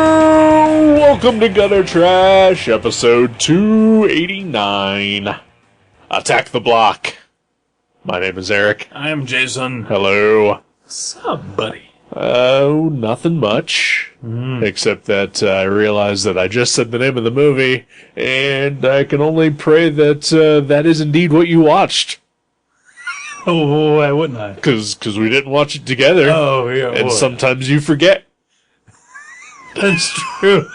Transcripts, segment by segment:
Welcome to Gutter Trash, episode 289. Attack the Block. My name is Eric. I am Jason. Hello. What's up, buddy? Oh, nothing much. Except that I realized that I just said the name of the movie, and I can only pray that that is indeed what you watched. Oh, why wouldn't I? Because we didn't watch it together. Oh, yeah. And sometimes you forget. That's true.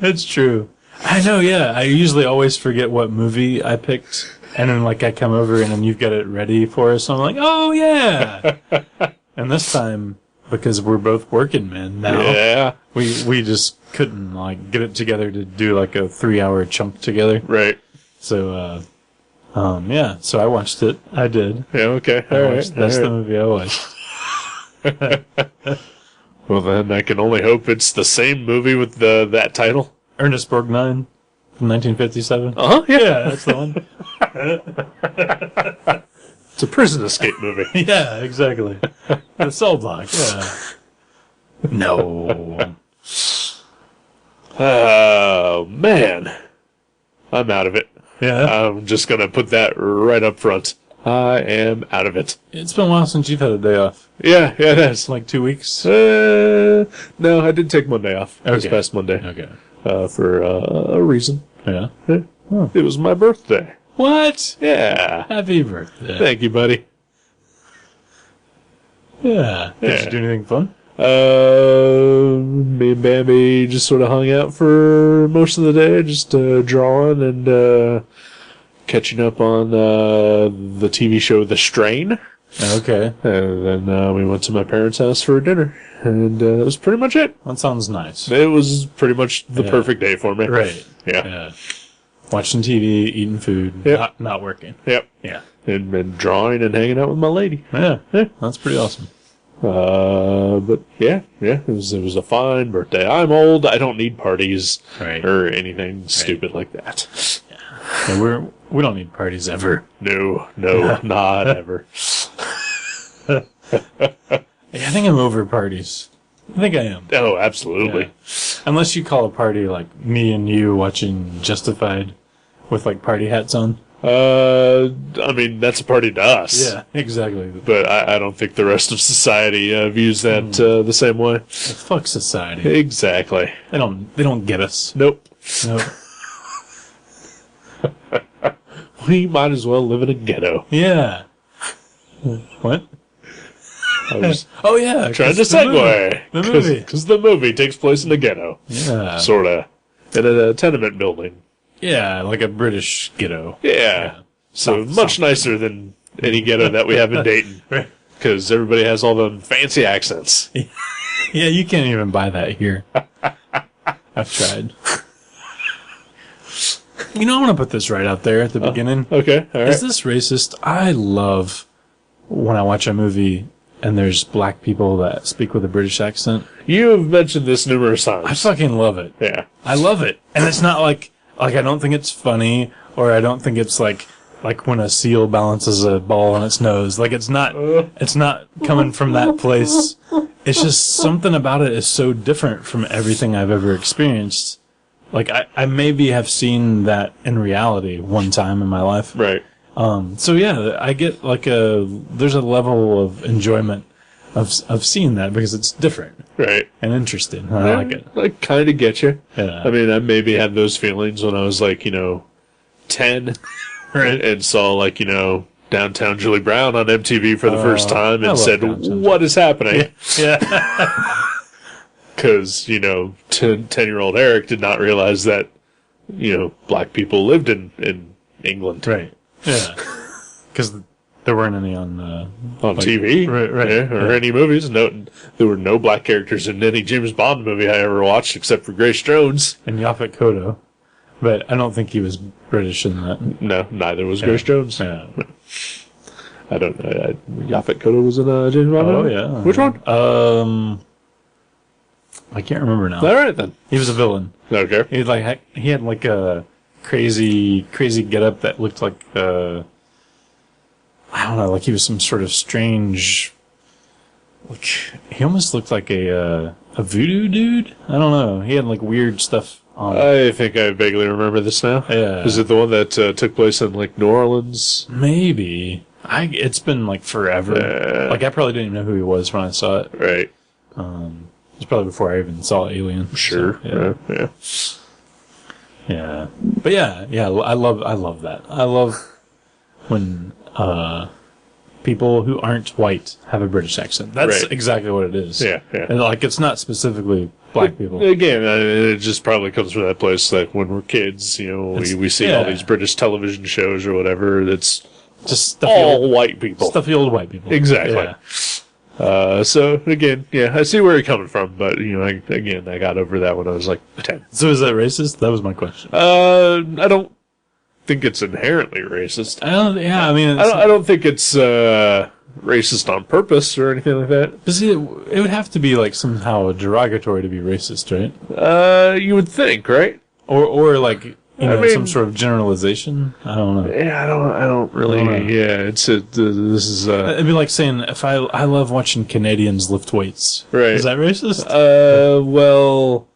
That's true. I know, yeah. I usually always forget what movie I picked, and then, I come over, and then you've got it ready for us, so I'm like, oh, yeah! And this time, because we're both working men now, Yeah. we just couldn't, get it together to do, a 3-hour chunk together. Right. So, yeah. So I watched it. I did. Yeah, okay. That's All the movie I watched. Well, then I can only hope it's the same movie with that title. Ernest Borgnine from 1957. Uh-huh, Yeah, that's the one. It's a prison escape movie. Yeah, exactly. The cell block, yeah. No. Oh, man. I'm out of it. Yeah? I'm just going to put that right up front. I am out of it. It's been a while since you've had a day off. Yeah, it is. 2 weeks? No, I did take Monday off. This Okay. past Monday. Okay. For a reason. Yeah. It was my birthday. What? Yeah. Happy birthday. Thank you, buddy. Yeah. Did Yeah. you do anything fun? Me and Bambi just sort of hung out for most of the day, just drawing and catching up on the TV show The Strain. Okay. And then we went to my parents' house for dinner, and that was pretty much it. That sounds nice. It was pretty much the perfect day for me. Right. Yeah. Yeah. Watching TV, eating food, Yep. not working. Yep. Yeah. And drawing and hanging out with my lady. Yeah. Yeah. That's pretty awesome. But yeah, it was a fine birthday. I'm old. I don't need parties Right. or anything stupid like that. Yeah, we don't need parties ever. No, not ever. I think I'm over parties. I think I am. Oh, absolutely. Yeah. Unless you call a party like me and you watching Justified with party hats on. I mean, that's a party to us. Yeah, exactly. But I don't think the rest of society views that the same way. Fuck society. Exactly. They don't get us. Nope. Nope. We might as well live in a ghetto. Yeah. What? I was Oh yeah. trying to 'cause the segue. The movie. Because the movie takes place in a ghetto. Yeah. Sorta. In a tenement building. Yeah, like a British ghetto. Yeah. So South- much South. nicer than any ghetto that we have in Dayton. Right. Because everybody has all them fancy accents. Yeah, you can't even buy that here. I've tried. I want to put this right out there at the beginning. Okay, all right. Is this racist? I love when I watch a movie and there's black people that speak with a British accent. You have mentioned this numerous I times. fucking love it. Yeah. I love it. And it's not like I don't think it's funny, or I don't think it's like when a seal balances a ball on its nose. It's not coming from that place. It's just something about it is so different from everything I've ever experienced. I maybe have seen that in reality one time in my life. Right. So yeah, I get there's a level of enjoyment of seeing that because it's different Right. and interesting. I like it. I kind of get you. Yeah. I mean, I maybe had those feelings when I was 10 Right. and saw Downtown Julie Brown on MTV for the first time I and love said, Downtown what is happening? Yeah. Because, 10-year-old Eric did not realize that, black people lived in England. Right. Yeah. Because there weren't any on TV, right, yeah, or any movies. No, there were no black characters in any James Bond movie I ever watched except for Grace Jones. and Yaphet Kotto. But I don't think he was British in that. No, neither was Grace Jones. Yeah. I don't know. Yaphet Kotto was in a James Bond movie? yeah. Which one? I can't remember now. All right, then. He was a villain. Okay. He had like a crazy getup that looked like I don't know, like he was some sort of strange. Like he almost looked like a voodoo dude. I don't know. He had like weird stuff on. I think I vaguely remember this now. Yeah. Is it the one that took place in like New Orleans? Maybe. It's been like forever. Like I probably didn't even know who he was when I saw it. Right. It was probably before I even saw Alien. Sure. So, Yeah. yeah. But yeah. I love that. I love when people who aren't white have a British accent. That's Right. exactly what it is. Yeah. And like it's not specifically black people. Again, it just probably comes from that place. Like when we're kids, we see all these British television shows or whatever. That's Just stuffy all white people. stuffy old white people. Exactly. Yeah. So again, I see where you're coming from, but I got over that when I was like 10. So is that racist? That was my question. I don't think it's inherently racist. I mean, I don't think it's racist on purpose or anything like that. but see, it would have to be like somehow derogatory to be racist, right? You would think, right? Or like mean- some sort of generalization. I don't know. Yeah, I don't really. I don't know. Yeah, this is It'd be like saying if I love watching Canadians lift weights. Right. Is that racist? well,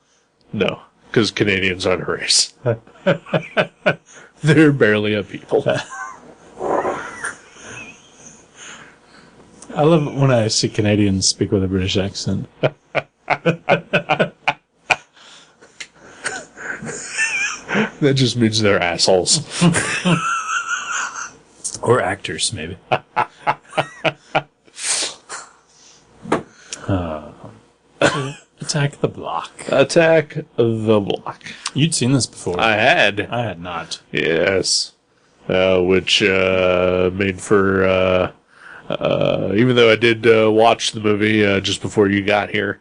no, because Canadians aren't a race. They're barely a people. I love it when I see Canadians speak with a British accent. That just means they're assholes. Or actors, maybe. Attack the Block. Attack the Block. You'd seen this before. I had. I had not. Yes. Which made for, even though I did watch the movie just before you got here,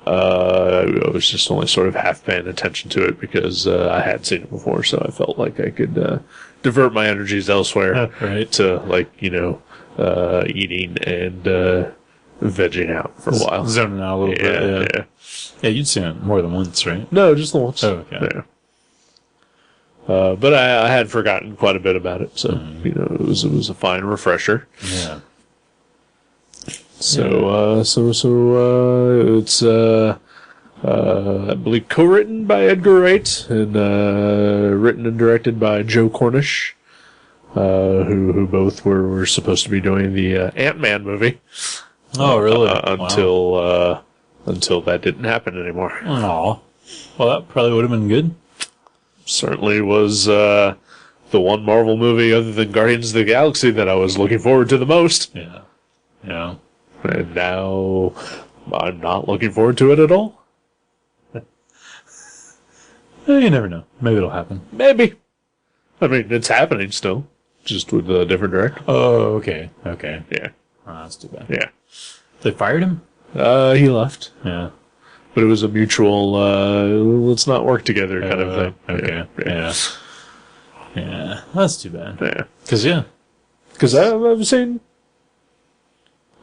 I was just only sort of half paying attention to it because I had seen it before, so I felt like I could divert my energies elsewhere Right. to, like, eating and vegging out for a while. Zoning out a little bit. Yeah. Yeah, you'd seen it more than once, right? No, just the once. Oh, okay. Yeah. But I had forgotten quite a bit about it, so it was a fine refresher. Yeah. So it's I believe co-written by Edgar Wright and written and directed by Joe Cornish, who both were supposed to be doing the Ant-Man movie. Oh, really? Until that didn't happen anymore. Aw. Well, that probably would have been good. Certainly was the one Marvel movie other than Guardians of the Galaxy that I was looking forward to the most. Yeah. Yeah. And now I'm not looking forward to it at all. You never know. Maybe it'll happen. Maybe. I mean, it's happening still, just with a different director. Oh, okay. Okay. Yeah, Oh, that's too bad. yeah. They fired him? He left, Yeah. but it was a mutual let's not work together kind of thing. Okay. Yeah. Yeah. That's too bad. Yeah. Because I've seen,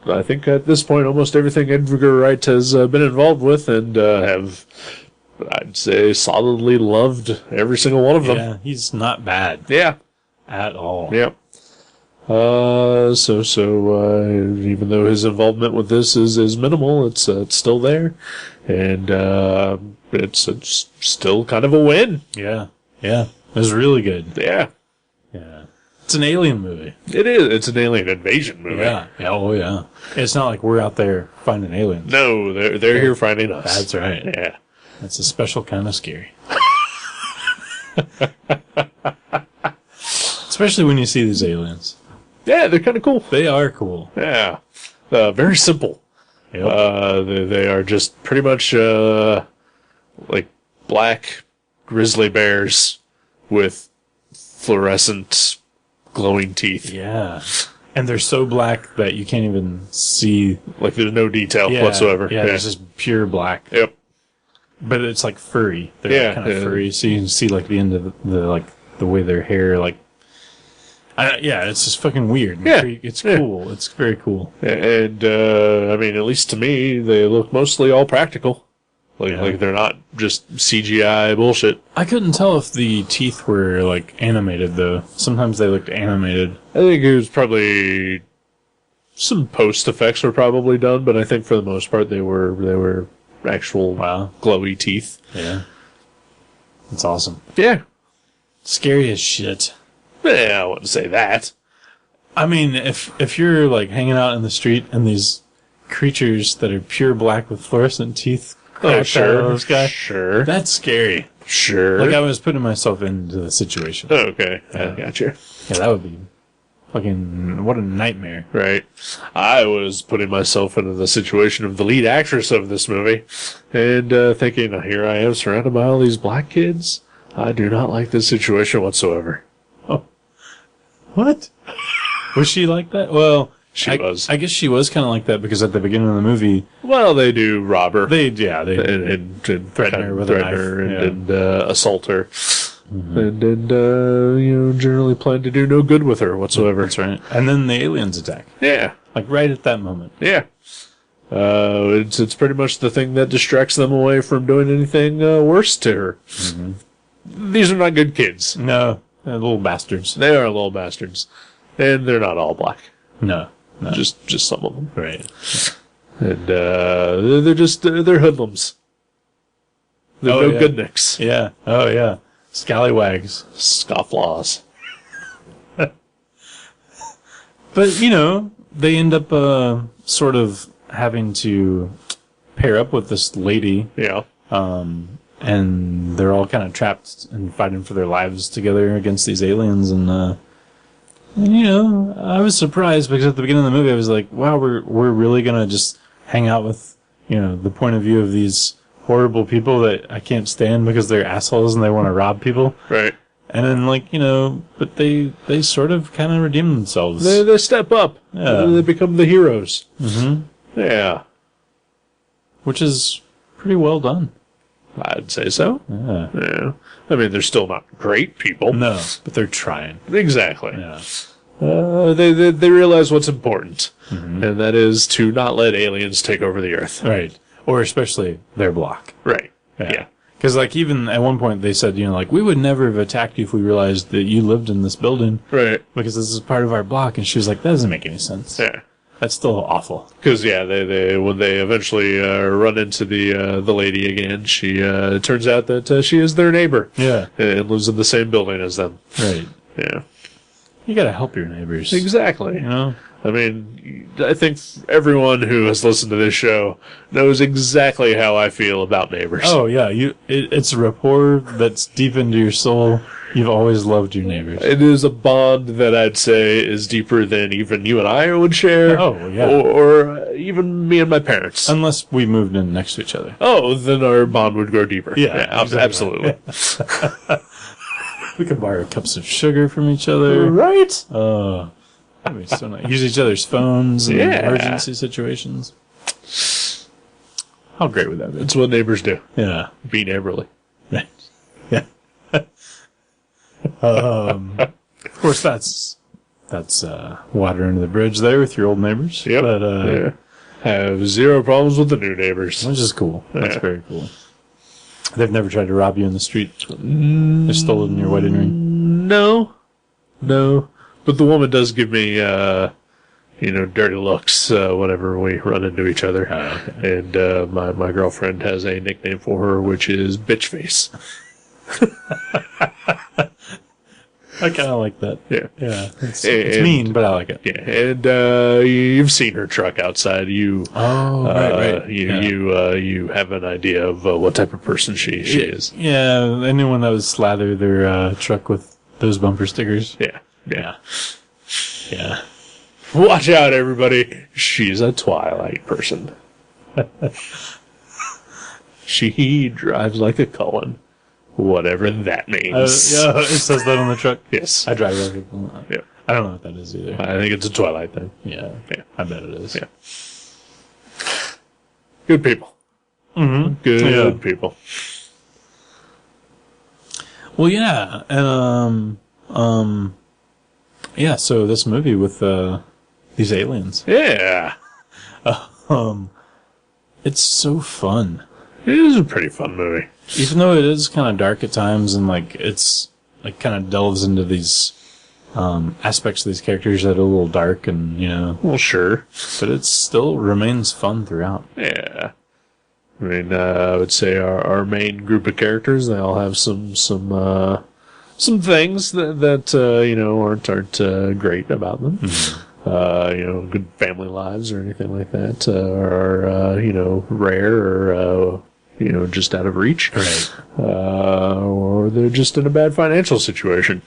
I think at this point, almost everything Edgar Wright has been involved with, and have, I'd say, solidly loved every single one of them. yeah, he's not bad Yeah. at all. Yep. So even though his involvement with this is minimal, it's still there, and it's still kind of a win. Yeah. Yeah. It was really good. Yeah, Yeah. It's an alien movie. it is. It's an alien invasion movie. Yeah. Yeah. Oh, yeah. It's not like we're out there finding aliens. No, they're here finding us. That's right. Yeah. It's a special kind of scary. Especially when you see these aliens. Yeah, they're kind of cool. They are cool. Yeah. Very simple. Yep. They are just pretty much like black grizzly bears with fluorescent glowing teeth. Yeah. And they're so black that you can't even see Like there's no detail whatsoever. Yeah, it's just pure black. Yep. but it's like furry. They're Yeah, kind of yeah. furry, so you can see like the end of the way their hair like. It's just fucking weird. Yeah. It's Yeah. cool. It's very cool. And I mean, at least to me, they look mostly all practical. Like they're not just CGI bullshit. I couldn't tell if the teeth were like animated though. Sometimes they looked animated. I think it was probably some post effects were probably done, but I think for the most part they were actual Wow. glowy teeth. Yeah. That's awesome. Yeah. Scary as shit. Yeah, I wouldn't say that. I mean, if you're like hanging out in the street and these creatures that are pure black with fluorescent teeth cracked out of the sky, Sure. that's scary. Sure. Like I was putting myself into the situation. Okay, I gotcha. Yeah, that would be fucking what a nightmare. Right. I was putting myself into the situation of the lead actress of this movie and thinking, here I am surrounded by all these black kids. I do not like this situation whatsoever. What? Was she like that? Well, She was. I guess she was kind of like that because at the beginning of the movie, Well, they do rob her. they and Threaten her with a knife, and assault her. And generally plan to do no good with her whatsoever. that's right. And then the aliens attack, Yeah. like right at that moment. Yeah. It's pretty much the thing that distracts them away from doing anything worse to her. These are not good kids. No, they're little bastards. They are little bastards. And they're not all black. No. Just some of them. Right. And they're hoodlums. They're Oh, no yeah. good nicks. Yeah. Oh yeah. Scallywags. Scofflaws. But they end up sort of having to pair up with this lady. Yeah. And they're all kind of trapped and fighting for their lives together against these aliens. And I was surprised because at the beginning of the movie, I was like, wow, we're really going to just hang out with, the point of view of these horrible people that I can't stand because they're assholes and they want to rob people. Right. And then, but they sort of kind of redeem themselves. They step up. Yeah. They become the heroes. Mm-hmm. Yeah. Which is pretty well done. I'd say so. Yeah. Yeah. I mean, they're still not great people. No, but they're trying. Exactly. Yeah. They realize what's important, and that is to not let aliens take over the Earth. Right. Or especially their block. Right. Yeah. Because, even at one point they said, we would never have attacked you if we realized that you lived in this building Right. because this is part of our block. And she was like, that doesn't make any sense. Yeah. That's still awful. Because they when they eventually run into the lady again, she turns out that she is their neighbor. Yeah. And lives in the same building as them. Right. Yeah. You gotta help your neighbors. Exactly. I mean, I think everyone who has listened to this show knows exactly how I feel about neighbors. Oh, yeah. It's a rapport that's deep into your soul. You've always loved your neighbors. It is a bond that I'd say is deeper than even you and I would share. Oh, yeah. Or even me and my parents. Unless we moved in next to each other. Oh, then our bond would grow deeper. Yeah, exactly. Absolutely. We could borrow cups of sugar from each other. Right? Oh, that'd be so nice. Use each other's phones in Yeah. emergency situations. How great would that be? That's what neighbors do. Yeah. Be neighborly. Right. Yeah. Of course, that's water under the bridge there with your old neighbors. Yep. But, Yeah. Have zero problems with the new neighbors. which is cool. That's Yeah. very cool. They've never tried to rob you in the street. They've stolen your wedding ring. No. But the woman does give me, dirty looks whenever we run into each other. Oh, okay. And my girlfriend has a nickname for her, which is Bitch Face. I kind of like that. Yeah. Yeah. It's And- mean, but I like it. Yeah, and you've seen her truck outside. Oh, right. You have an idea of what type of person she is. Yeah, anyone that would slather their truck with those bumper stickers. Yeah. Yeah. Watch out, everybody. She's a Twilight person. She drives like a Cullen. Whatever that means. Yeah, it says that on the truck. Yes. I drive everything. Yeah. I don't know what that is either. I think it's a Twilight thing. Yeah. Yeah. I bet it is. Yeah. Good people. Good Yeah. people. Well, yeah, and yeah. So this movie with these aliens, Yeah. it's so fun. It is a pretty fun movie. Even though it is kind of dark at times, and like it's like kind of delves into these aspects of these characters that are a little dark, and Well, sure. but it still remains fun throughout. Yeah. I mean, I would say our main group of characters, they all have some things that aren't great about them. Good family lives or anything like that are rare or just out of reach. Right. Or they're just in a bad financial situation.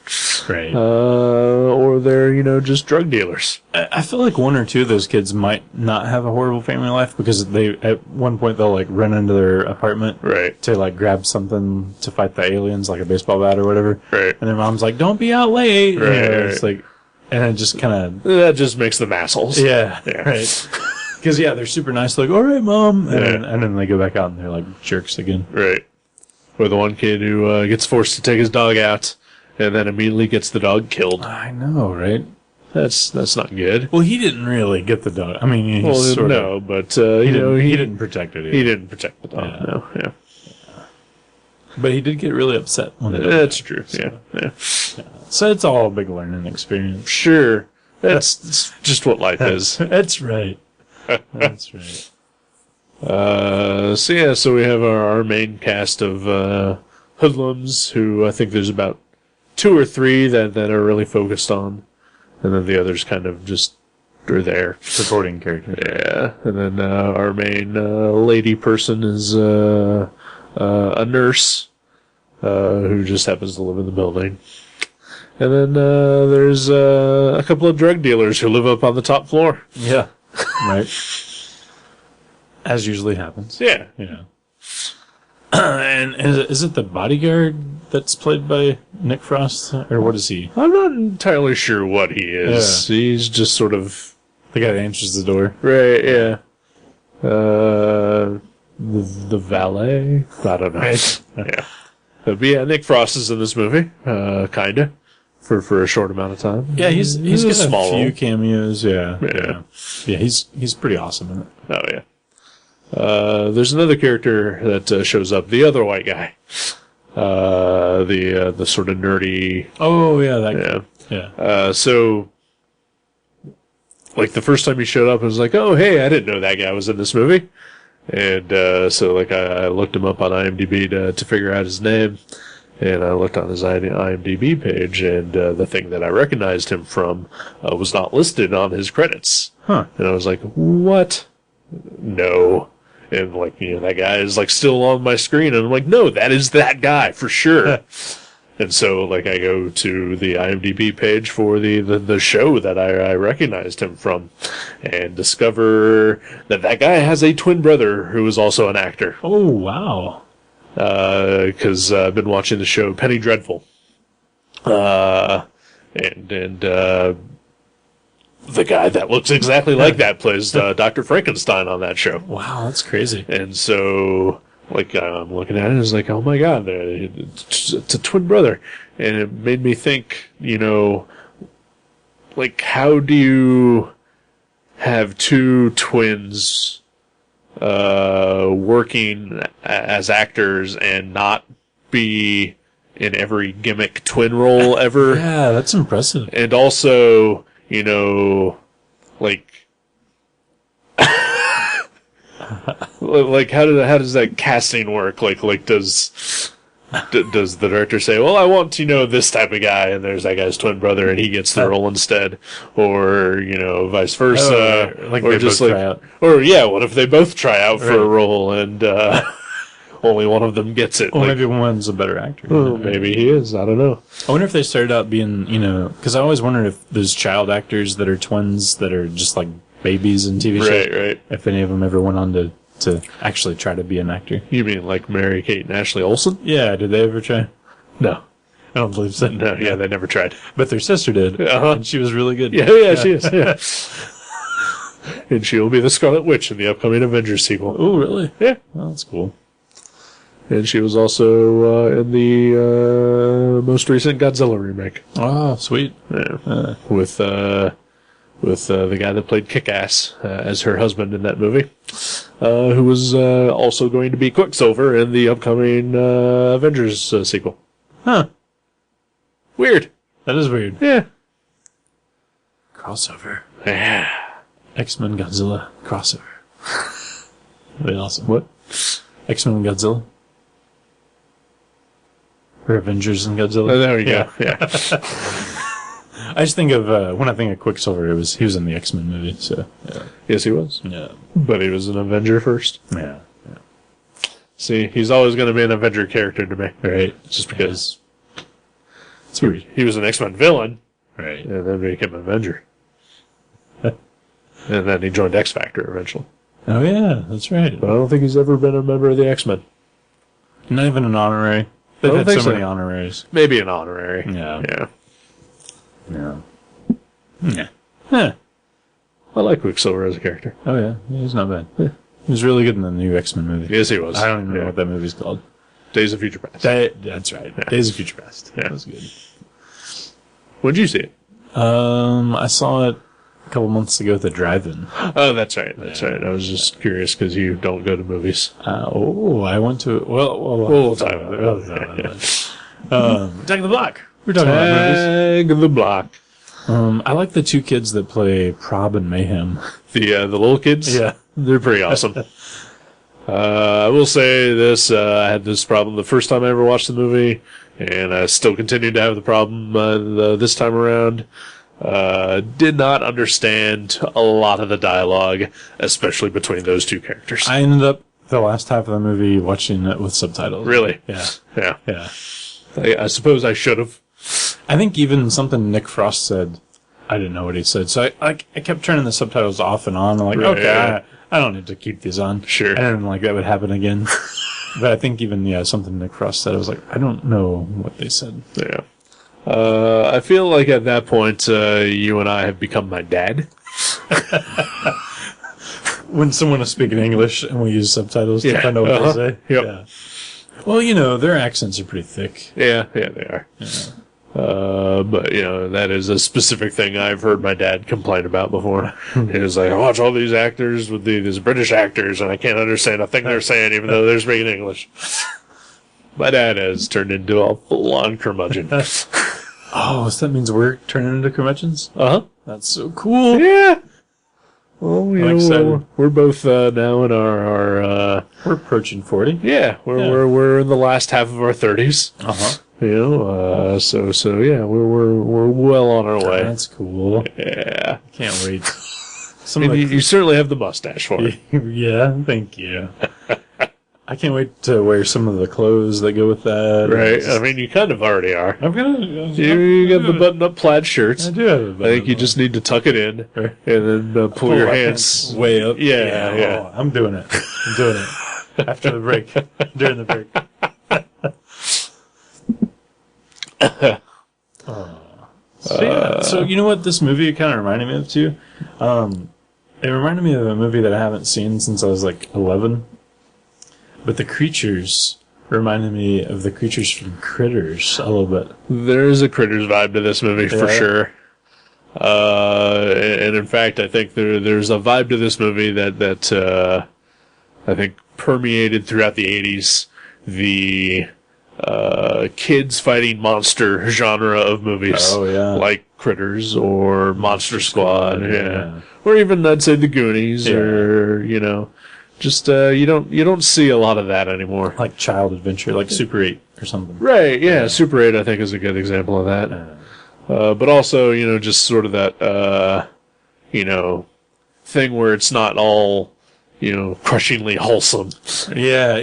Right. Or they're just drug dealers. I feel like one or two of those kids might not have a horrible family life because they at one point they'll like run into their apartment Right. to like grab something to fight the aliens, like a baseball bat or whatever. Right. And their mom's like, "Don't be out late." Right, It's right. like, and it just kind That just makes them assholes. of yeah. Yeah. Because they're super nice. Like, "All right, mom," and, Yeah. and then they go back out and they're like jerks again. Right. Or the one kid who gets forced to take his dog out and then immediately gets the dog killed. I know, right? That's not good. Well, he didn't really get the dog. I mean, he Well, sort of. no, but He didn't protect it. Either. he didn't protect the dog. Yeah. No, yeah, But he did get really upset when the dog that's died. true. Yeah. So it's all a big learning experience. Sure. That's just what life is. That's right. That's right. So we have our main cast of hoodlums who I think there's about 2 or 3 that are really focused on, and then the others kind of just are there. Supporting character. Yeah, and then our main lady person is a nurse who just happens to live in the building. And then there's a couple of drug dealers who live up on the top floor. Yeah. Right. As usually happens. Yeah. And is it the bodyguard that's played by Nick Frost? Or what is he? I'm not entirely sure what he is. Yeah. He's just sort of... The guy that answers the door. Right, yeah. The valet? I don't know. Yeah. But yeah, Nick Frost is in this movie, kinda, for a short amount of time. Yeah, he's got a small few role. cameos. Yeah. Yeah. Yeah, he's pretty awesome in it. Oh, yeah. There's another character that shows up, the other white guy. The sort of nerdy... Oh, yeah, that Yeah. guy. Yeah. So, like, the first time he showed up, I was like, oh, hey, I didn't know that guy was in this movie. And so, like, I looked him up on IMDb to figure out his name. And I looked on his IMDb page, and the thing that I recognized him from was not listed on his credits. Huh. And I was like, what? No. And, like, that guy is, like, still on my screen. And I'm like, no, that is that guy, for sure. And so, like, I go to the IMDb page for the show that I recognized him from and discover that guy has a twin brother who is also an actor. Oh, wow. Because I've been watching the show Penny Dreadful. And the guy that looks exactly like that plays Dr. Frankenstein on that show. Wow, that's crazy. And so, like, I'm looking at it, and it's like, oh my god, it's a twin brother. And it made me think, like, how do you have two twins working as actors and not be in every gimmick twin role ever? Yeah, that's impressive. And also, like, like how does that casting work? Like does the director say, well, I want this type of guy, and there's that guy's twin brother, and he gets the role instead, or vice versa, like or they just both like, try out. or yeah, what if they both try out for Right. a role and only one of them gets it? Well, Like, maybe one's a better actor. well, maybe he is. I don't know. I wonder if they started out being, because I always wondered if there's child actors that are twins that are just like babies in TV shows. Right, right. If any of them ever went on to actually try to be an actor. You mean like Mary Kate and Ashley Olsen? Yeah, did they ever try? No, I don't believe so. no, yeah, they never tried. But their sister did. Uh-huh. And she was really good. Yeah, she is. Yeah. and she will be the Scarlet Witch in the upcoming Avengers sequel. Oh, really? Yeah. Oh, that's cool. And she was also in the most recent Godzilla remake. Oh, sweet. Yeah. With the guy that played Kick-Ass as her husband in that movie, who was also going to be Quicksilver in the upcoming Avengers sequel. Huh. Weird. That is weird. Yeah. Crossover. Yeah. X-Men Godzilla crossover. That'd be awesome. What? X-Men and Godzilla? Or Avengers and Godzilla? Oh, there we go. Yeah. I just think of, when I think of Quicksilver, he was in the X-Men movie, so. Yeah. Yes, he was. Yeah. But he was an Avenger first. Yeah. See, he's always going to be an Avenger character to me. Right. Just because It's weird. he was an X-Men villain, Right. and then became an Avenger. And then he joined X-Factor eventually. Oh, yeah, that's right. But I don't think he's ever been a member of the X-Men. Not even an honorary. They've I don't had think so so. many honoraries. Maybe an honorary. Yeah. Yeah. Yeah. Yeah. Huh. I like Quicksilver as a character. Oh, yeah. He's not bad. He was really good in the new X-Men movie. Yes, he was. I don't even know Yeah. what that movie's called. Days of Future Past. That's right. Yeah. Days of Future Past. Yeah. That was good. When'd you see it? I saw it a couple months ago at the drive-in. Oh, that's right. That's right. I was just curious because you don't go to movies. I went to We'll talk about it. We'll talk about it. Attack of the Block. We're talking about movies. Tag the block. I like the two kids that play Prob and Mayhem. The little kids. Yeah. They're pretty awesome. I will say this: I had this problem the first time I ever watched the movie, and I still continue to have the problem this time around. Did not understand a lot of the dialogue, especially between those two characters. I ended up the last half of the movie watching it with subtitles. Really? Yeah. Yeah. Yeah. I suppose I should have. I think even something Nick Frost said, I didn't know what he said. So I kept turning the subtitles off and on. I'm like, Right, okay, yeah. I don't need to keep these on. Sure. And then, that would happen again. But I think even, something Nick Frost said, I was like, I don't know what they said. Yeah. I feel like at that point, you and I have become my dad. When someone is speaking English and we use subtitles to find out what they say. Yep. Yeah. Well, their accents are pretty thick. Yeah, they are. Yeah. But, that is a specific thing I've heard my dad complain about before. He was like, I watch all these actors with these British actors, and I can't understand a thing they're saying, even though they're speaking English. My dad has turned into a full-on curmudgeon. Oh, so that means we're turning into curmudgeons? Uh-huh. That's so cool. Yeah. Well, I'm excited. we're both now in our We're approaching 40. we're in the last half of our 30s. Uh-huh. So yeah, we're well on our way. That's cool. Yeah. Can't wait. And you certainly have the mustache for it. Yeah, thank you. I can't wait to wear some of the clothes that go with that. Right. I mean, you kind of already are. I'm gonna. You got the button-up plaid shirts. I do have a button. I think you just need to tuck it in Right. and then pull your hands. way up. Yeah. Oh, I'm doing it. I'm doing it. After the break. During the break. So you know what this movie kind of reminded me of too? It reminded me of a movie that I haven't seen since I was like 11. But the creatures reminded me of the creatures from Critters a little bit. There is a Critters vibe to this movie for Yeah. sure. And in fact, I think there's a vibe to this movie that I think permeated throughout the 80s. The kids fighting monster genre of movies. Oh, yeah. Like Critters or Monster Squad. Squad, Yeah. yeah. Or even I'd say the Goonies or, just you don't see a lot of that anymore. Like Child Adventure, like Super 8 or something. Right, yeah. Super 8 I think is a good example of that. But also, just sort of that thing where it's not all, crushingly wholesome. Yeah,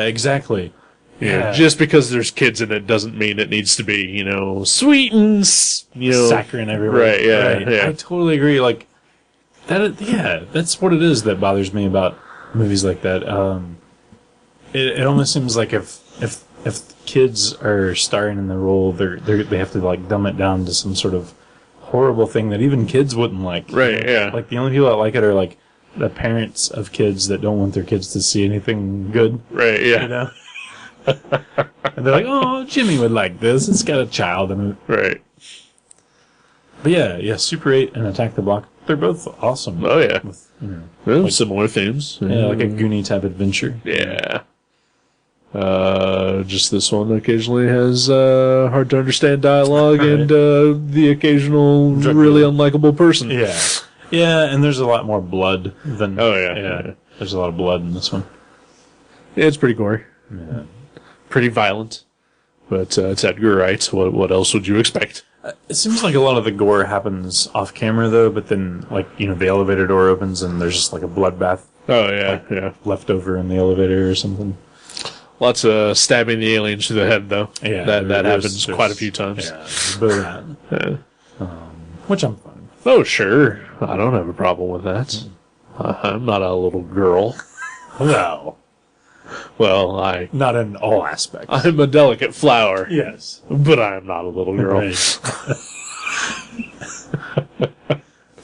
exactly. Yeah. Just because there's kids in it doesn't mean it needs to be, sweet and, Saccharine everywhere. Right, yeah. I totally agree. Like, that's what it is that bothers me about movies like that. It almost seems like if kids are starring in the role, they have to like dumb it down to some sort of horrible thing that even kids wouldn't like. Right, yeah. Like the only people that like it are like the parents of kids that don't want their kids to see anything good. Right, yeah. You know? And they're like, oh, Jimmy would like this. It's got a child in it. Right. But yeah, Super 8 and Attack the Block, they're both awesome. Oh, yeah. With, you know, Well, similar themes. yeah, like a Goonie type adventure. Yeah. Just this one occasionally has hard to understand dialogue Right. and the occasional Drug really dealer. unlikable person. Yeah. Yeah, and there's a lot more blood than... Oh, yeah. There's a lot of blood in this one. Yeah, it's pretty gory. Yeah. Pretty violent. But it's Edgar Wright. What else would you expect? It seems like a lot of the gore happens off camera, though, but then, like, you know, the elevator door opens and there's just like a bloodbath Oh, yeah, yeah. left over in the elevator or something. Lots of stabbing the aliens through the head, though. Yeah. That there's- happens there's- quite a few times. Yeah, there's a bit of that. Yeah. Which I'm fine with. Oh, sure. I don't have a problem with that. I'm not a little girl. No. Well, Not in all aspects. I'm a delicate flower, Yes. but I'm not a little girl. Right.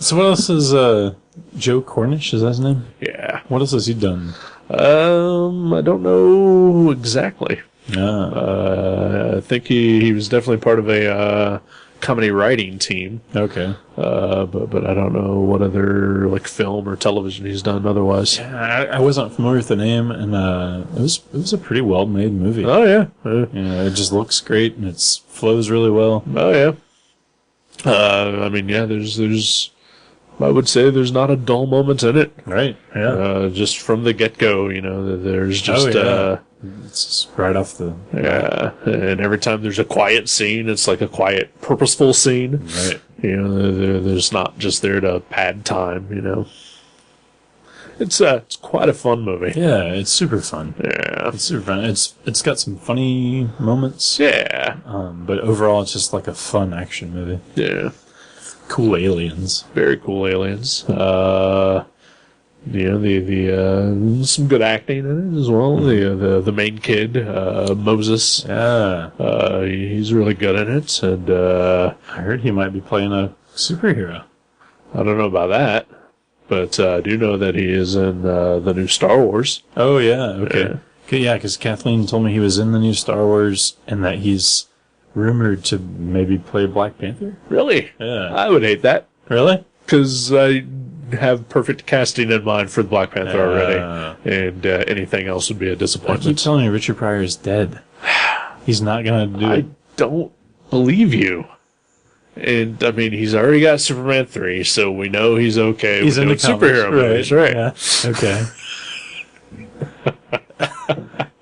So what else is Joe Cornish? Is that his name? Yeah. What else has he done? I don't know exactly. Ah, I think he was definitely part of a comedy writing team. okay. But I don't know what other like film or television he's done otherwise. I wasn't familiar with the name, and it was a pretty well made movie. Oh yeah. You know, it just looks great and it flows really well. Oh yeah. I mean, yeah. There's. I would say there's not a dull moment in it. Right. Yeah. Just from the get go, you know, there's just. It's just right off the Yeah, and every time there's a quiet scene, it's like a quiet, purposeful scene. right. You know, there's not just there to pad time. You know, it's quite a fun movie. Yeah, it's super fun. Yeah, It's super fun. It's got some funny moments, yeah, but overall it's just like a fun action movie. yeah. Cool aliens. Very cool aliens. You know, the some good acting in it as well. The main kid, Moses. Yeah, He's really good in it, and I heard he might be playing a superhero. I don't know about that, but I do know that he is in the new Star Wars. Oh yeah, okay. Yeah. Okay, yeah, because Kathleen told me he was in the new Star Wars and that he's rumored to maybe play Black Panther. Really? Yeah. I would hate that, Really? because I have perfect casting in mind for the Black Panther already, and anything else would be a I keep disappointment. telling you, Richard Pryor is dead. He's not gonna do I it. don't believe you. And, I mean, he's already got Superman 3, so we know he's okay He's with in doing the comics, superhero movies, right? Yeah. Okay.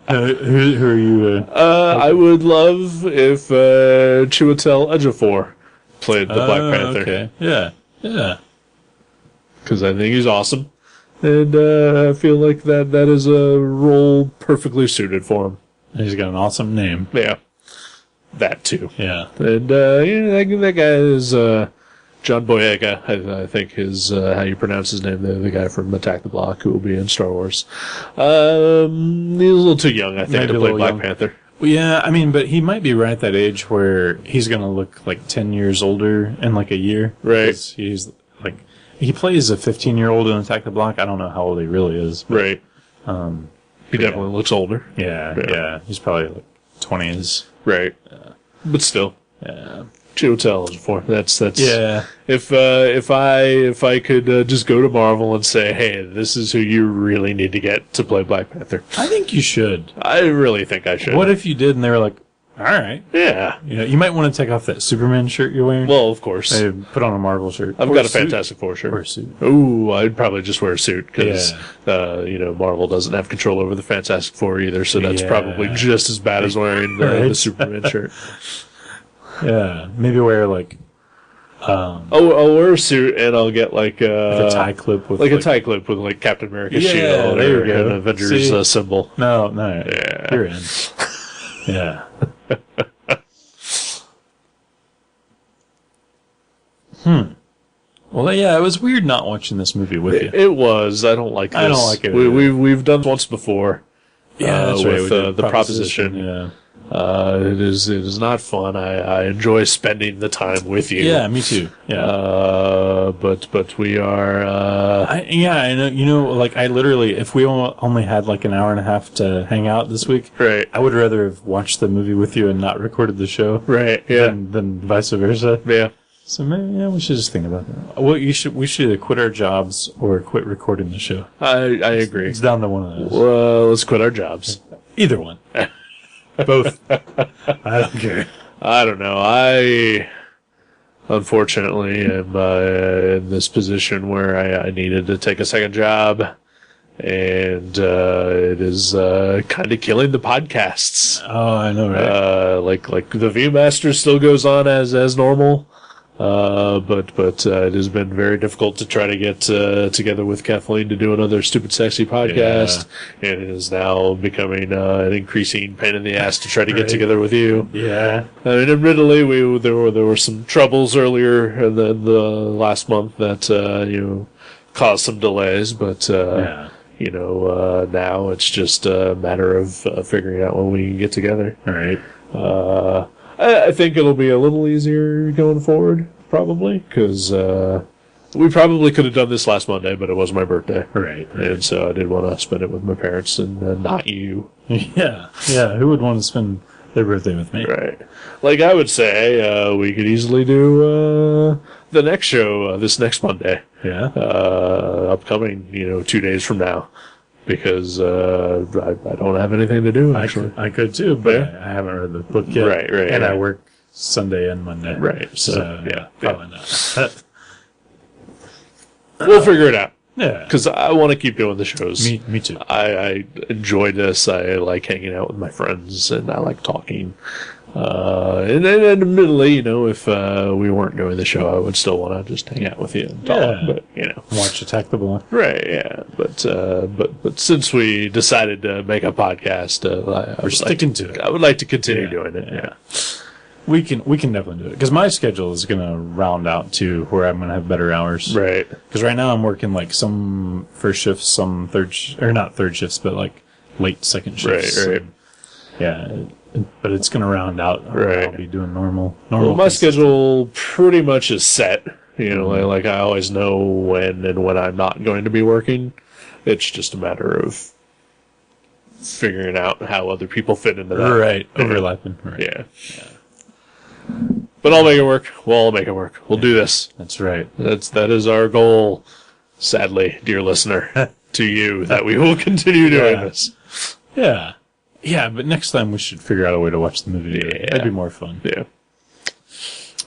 Who are you? I would love if Chiwetel Ejiofor played the Black Panther, Okay. Yeah. Yeah. because I think he's awesome. And I feel like that is a role perfectly suited for him. He's got an awesome name. Yeah. That, too. Yeah. And, yeah, that guy is John Boyega, I think is how you pronounce his name, the guy from Attack the Block, who will be in Star Wars. He's a little too young, I think, Maybe to a play little Black young. Panther. Well, yeah, I mean, but he might be right at that age where he's going to look like 10 years older in like a year. Right. 'Cause he's like, he plays a 15-year-old in Attack the Block. I don't know how old he really is. But, Right. He definitely looks older. yeah. He's probably like 20s. Right. But still, Yeah. Chiwetel Ejiofor. That's Yeah. If I could just go to Marvel and say, hey, this is who you really need to get to play Black Panther, I think you should. I really think I should. What if you did and they were like, all right. Yeah. You know, you might want to take off that Superman shirt you're wearing. Well, of course. Hey, put on a Marvel shirt. I've Or got a suit. Fantastic Four Or a shirt. suit. Ooh, I'd probably just wear a suit because, Yeah. you know, Marvel doesn't have control over the Fantastic Four either, so that's Yeah. probably just as bad as wearing the Right. Superman shirt. Yeah. Maybe wear like I'll wear a suit and I'll get like a tie clip with like a tie clip with like Captain America's Yeah, shield there or you go. an Avengers See? symbol. No. Yeah. You're in. Yeah. Well, yeah, it was weird not watching this movie with you. It was. I don't like this. I don't like it We, either. we've done it once before. Yeah, that's right. With we did the proposition. Yeah. It is not fun. I enjoy spending the time with you. Yeah, me too. Yeah. But we are. I know. Like I literally, if we only had like an hour and a half to hang out this week, Right. I would rather have watched the movie with you and not recorded the show, Right. Yeah. than vice versa. Yeah. So maybe we should just think about that. Well, we should either quit our jobs or quit recording the show. I agree. It's down to one of those. Well, let's quit our jobs. Either one. Both. I don't care. I don't know. I unfortunately am in this position where I needed to take a second job, and it is kind of killing the podcasts. Oh, I know, right? Like the Viewmaster still goes on as normal. But it has been very difficult to try to get together with Kathleen to do another Stupid Sexy podcast, and it is now becoming an increasing pain in the ass to try to get together with you. Yeah. I mean, admittedly, there were some troubles earlier in the last month that caused some delays, but now it's just a matter of figuring out when we can get together. All right. I think it'll be a little easier going forward, probably, because we probably could have done this last Monday, but it was my birthday. Right. And so I did want to spend it with my parents and not you. Yeah. Yeah. Who would want to spend their birthday with me? Right. Like I would say, we could easily do the next show this next Monday. Yeah. Upcoming, 2 days from now. Because I don't have anything to do, actually. I could too, but I haven't read the book yet. Right. And I work Sunday and Monday. Right. So probably not. We'll figure it out. Yeah. Because I want to keep doing the shows. Me too. I enjoy this. I like hanging out with my friends, and I like talking. And admittedly, if we weren't doing the show, I would still want to just hang out with you and talk. Yeah. But Watch Attack the Block. right? Yeah. But since we decided to make a podcast, We're sticking to it. I would like to continue doing it. Yeah. We can definitely do it because my schedule is going to round out to where I'm going to have better hours. Right. Because right now I'm working like some first shifts, some or not third shifts, but like late second shifts. Right. Yeah, but it's going to round out. Right. I'll be doing normal. Well, my schedule pretty much is set. Like I always know when and when I'm not going to be working. It's just a matter of figuring out how other people fit into that. Right. Overlapping. Right. Yeah. But I'll make it work. We'll all make it work. We'll do this. That's right. That is our goal. Sadly, dear listener, to you, that we will continue doing this. Yeah. Yeah, but next time we should figure out a way to watch the movie together. Yeah. That'd be more fun. Yeah.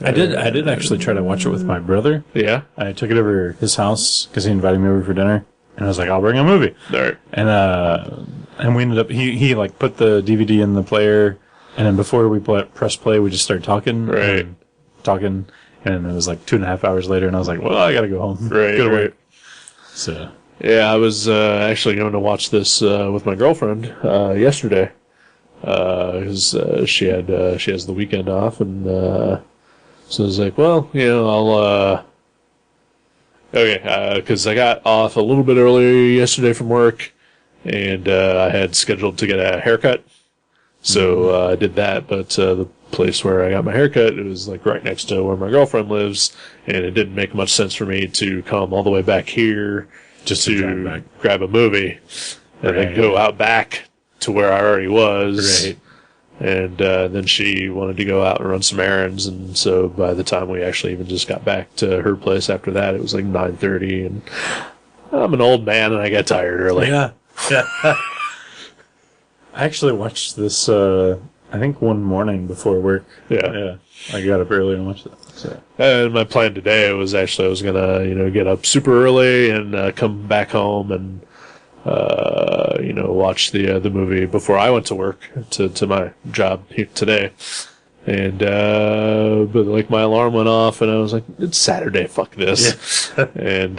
I did actually try to watch it with my brother. Yeah. I took it over his house because he invited me over for dinner, and I was like, "I'll bring a movie." All right. And we ended up he like put the DVD in the player, and then before we press play, we just started talking, Right. and it was like 2.5 hours later, and I was like, "Well, I gotta go home." Right. Go to Right. work. So Yeah, I was actually going to watch this with my girlfriend yesterday because she has the weekend off, and so I was like, well, I'll because I got off a little bit earlier yesterday from work, and I had scheduled to get a haircut, so I did that. But the place where I got my haircut, it was like right next to where my girlfriend lives, and it didn't make much sense for me to come all the way back here just to grab a movie and then go out back to where I already was. Right. And then she wanted to go out and run some errands, and so by the time we actually even just got back to her place after that, it was like 9:30, and I'm an old man and I get tired early. Yeah. I actually watched this, I think one morning before work. Yeah. I got up early and watched it. So. And my plan today was actually I was gonna, get up super early and come back home and watch the movie before I went to work to my job here today. And but like my alarm went off and I was like, it's Saturday, fuck this. Yeah. And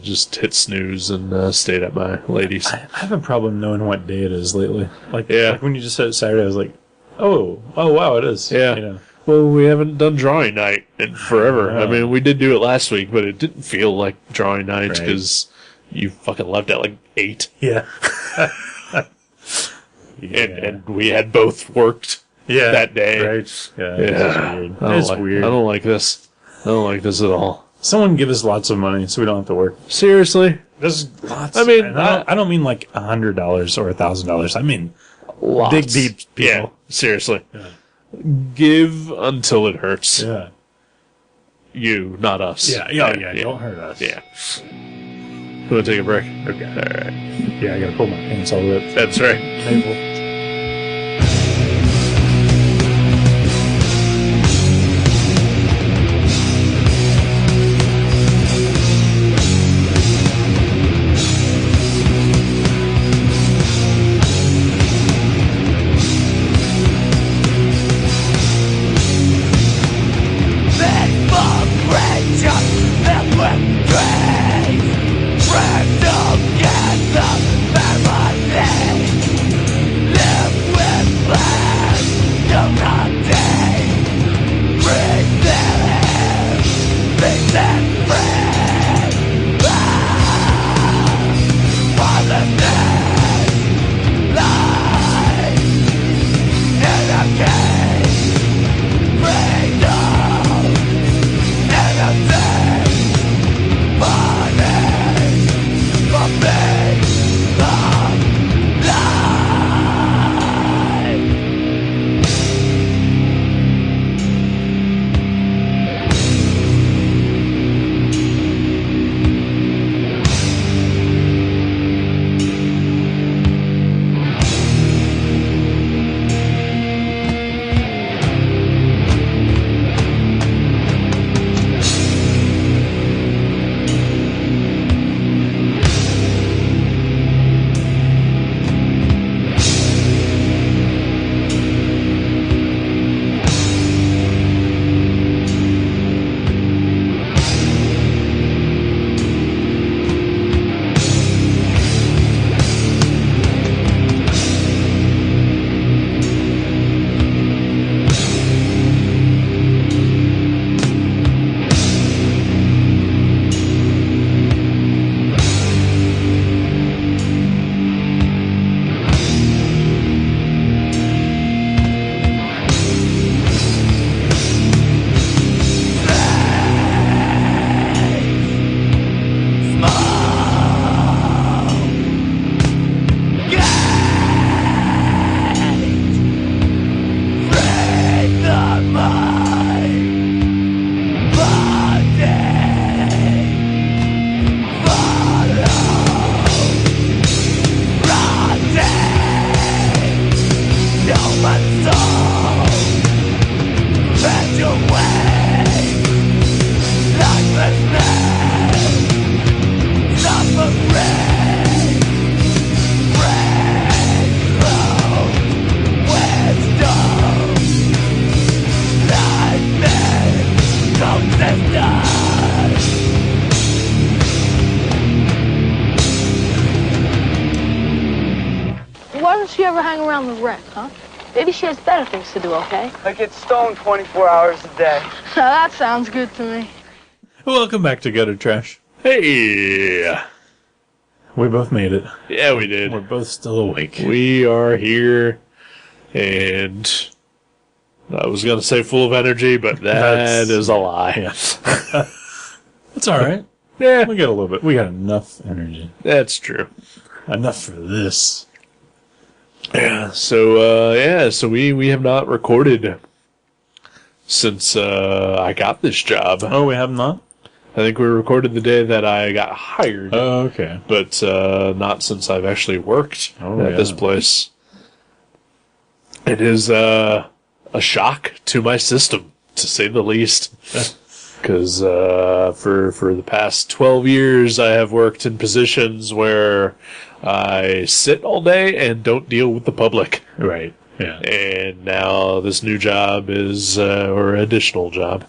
just hit snooze and stayed at my lady's. I have a problem knowing what day it is lately. Like when you just said Saturday, I was like, oh wow, it is. Yeah. Well, we haven't done drawing night in forever. I mean, we did do it last week, but it didn't feel like drawing night because you fucking left at like 8. Yeah. And we had both worked that day. Right. Yeah. Yeah. Weird. It's weird. I don't like this. I don't like this at all. Someone give us lots of money so we don't have to work. Seriously? Just lots. I mean, and I don't mean like $100 or $1,000. I mean, lots. dig deep, people. Yeah, seriously. Yeah. Give until it hurts. Yeah. You, not us. Yeah. Don't hurt us. Yeah. You want to take a break? Okay. All right. Yeah, I gotta pull my pants all the way up. That's right. Painful. Why doesn't she ever hang around the wreck, huh? Maybe she has better things to do, okay? I get stoned 24 hours a day. That sounds good to me. Welcome back to Gutter Trash. Hey! We both made it. Yeah, we did. We're both still awake. We are here, and I was going to say full of energy, but that is a lie. Yes. It's all right. Yeah, We got a little bit. We got enough energy. that's true. Enough for this. Yeah, so we have not recorded since I got this job. Oh, we have not? I think we recorded the day that I got hired, Oh, okay. but not since I've actually worked at this place. It is a shock to my system, to say the least. Because for the past 12 years, I have worked in positions where I sit all day and don't deal with the public. Right. Yeah. And now this new job is, or additional job,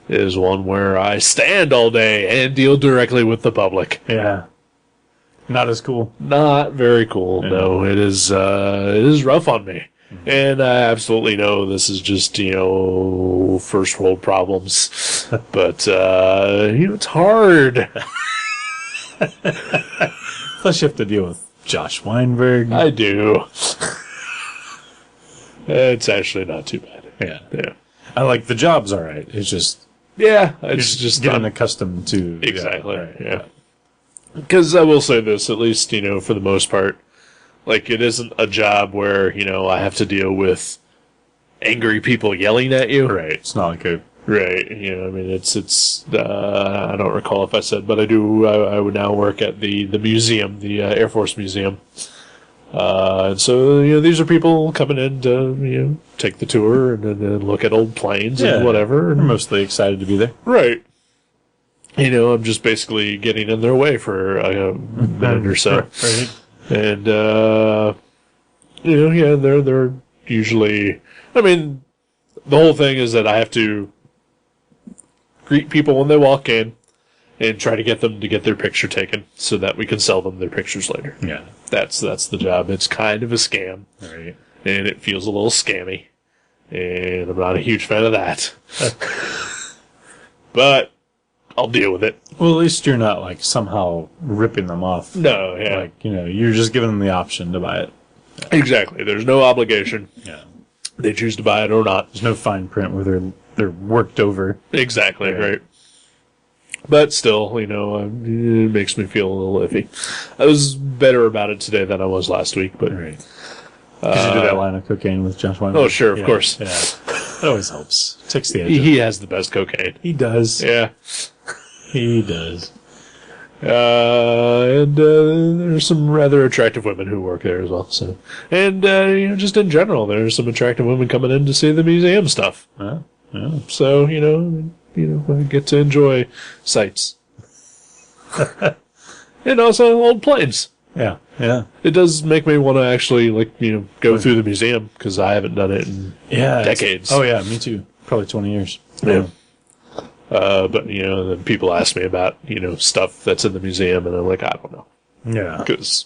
is one where I stand all day and deal directly with the public. Yeah. Not as cool. Not very cool. Yeah. No, it is rough on me. And I absolutely know this is just, first world problems. But, it's hard. Plus you have to deal with Josh Weinberg. I do. It's actually not too bad. Yeah. Yeah. I like the job's all right. It's just Yeah, it's just getting accustomed to exactly. right, Yeah. Because I will say this, at least, for the most part, like, it isn't a job where, I have to deal with angry people yelling at you. Right. It's not like a Right. It's I don't recall if I said, but I would now work at the museum, the Air Force Museum. And so, these are people coming in to, take the tour and then look at old planes and whatever. I'm And, mostly excited to be there. right. I'm just basically getting in their way for a minute or so. Right. And, they're usually, the whole thing is that I have to greet people when they walk in and try to get them to get their picture taken so that we can sell them their pictures later. Yeah. That's the job. It's kind of a scam, Right. and it feels a little scammy, and I'm not a huge fan of that. But I'll deal with it. Well, at least you're not like somehow ripping them off. No, yeah. Like, you're just giving them the option to buy it. Exactly. There's no obligation. Yeah. They choose to buy it or not. There's no fine print where they're worked over. Exactly, Yeah. right. But still, it makes me feel a little iffy. I was better about it today than I was last week, but Right. Because you did that line of cocaine with Josh Weinberg. oh, sure, of course. Yeah. That always helps. Takes the edge off. he has the best cocaine. He does. Yeah. He does. And there's some rather attractive women who work there as well. So, and just in general, there's some attractive women coming in to see the museum stuff. Yeah. So I get to enjoy sights, and also old planes. Yeah. Yeah. It does make me want to actually go through the museum because I haven't done it in decades. Oh, yeah. Me too. Probably 20 years. Yeah. But then people ask me about stuff that's in the museum, and I'm like, I don't know, Yeah. because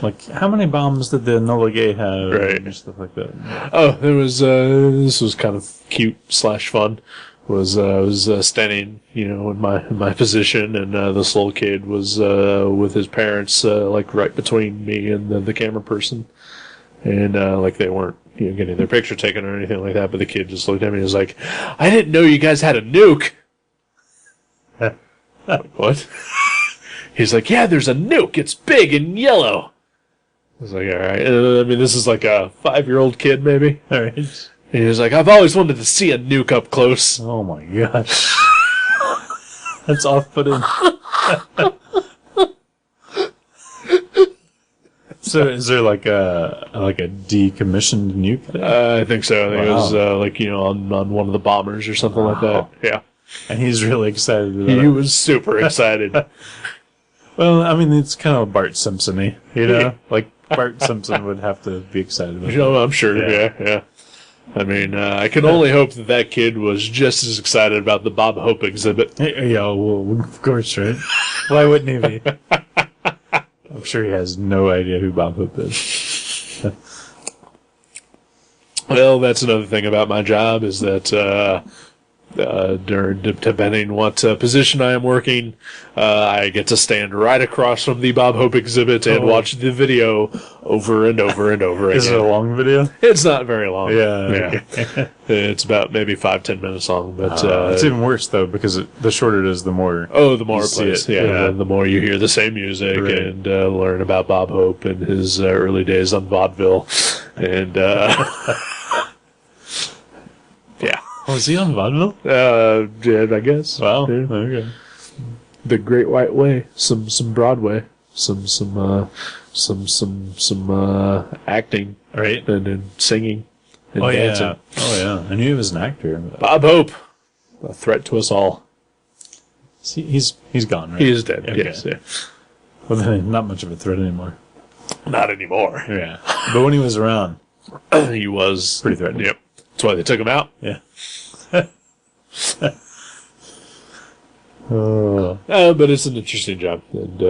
Like, how many bombs did the Enola Gay have? Right. And stuff like that. there was this was kind of cute / fun. I was standing in my position, and this little kid was with his parents right between me and the camera person, and they weren't getting their picture taken or anything like that, but the kid just looked at me and was like, I didn't know you guys had a nuke. Like, what? He's like, yeah, there's a nuke. It's big and yellow. I was like, all right. This is like a 5-year-old kid, maybe. All right. And he was like, I've always wanted to see a nuke up close. Oh my gosh. That's off-putting. So is there like a decommissioned nuke there? I think so. I think it was on one of the bombers or something like that. Yeah. And he's really excited about He it. was super excited. Well, it's kind of Bart Simpson-y, Like Bart Simpson would have to be excited about it. I'm sure. Yeah. I can only hope that kid was just as excited about the Bob Hope exhibit. Yeah, well, of course, right? Why wouldn't he be? I'm sure he has no idea who Bob Hope is. Well, that's another thing about my job is that depending what position I am working, I get to stand right across from the Bob Hope exhibit and watch the video over and over and over again. Is it a long video? It's not very long. Yeah. Okay. It's about maybe 5-10 minutes long, but It's even worse, though, because the shorter it is, the more... the more you it see plays. it. Yeah, the more you hear the same music Right. and learn about Bob Hope and his early days on vaudeville. And, yeah. Was he on vaudeville? Yeah, I guess. Wow. Yeah. Okay. The Great White Way, some Broadway, some acting Right. and singing and dancing. Yeah. Oh, yeah. I knew he was an actor. Bob Hope, a threat to us all. See, he's gone, right? He is dead. Okay. Yes, yeah. Well, then, not much of a threat anymore. Not anymore. Yeah. But when he was around, He was pretty threatening. Yep. That's why they took him out. Yeah. Oh. But it's an interesting job, and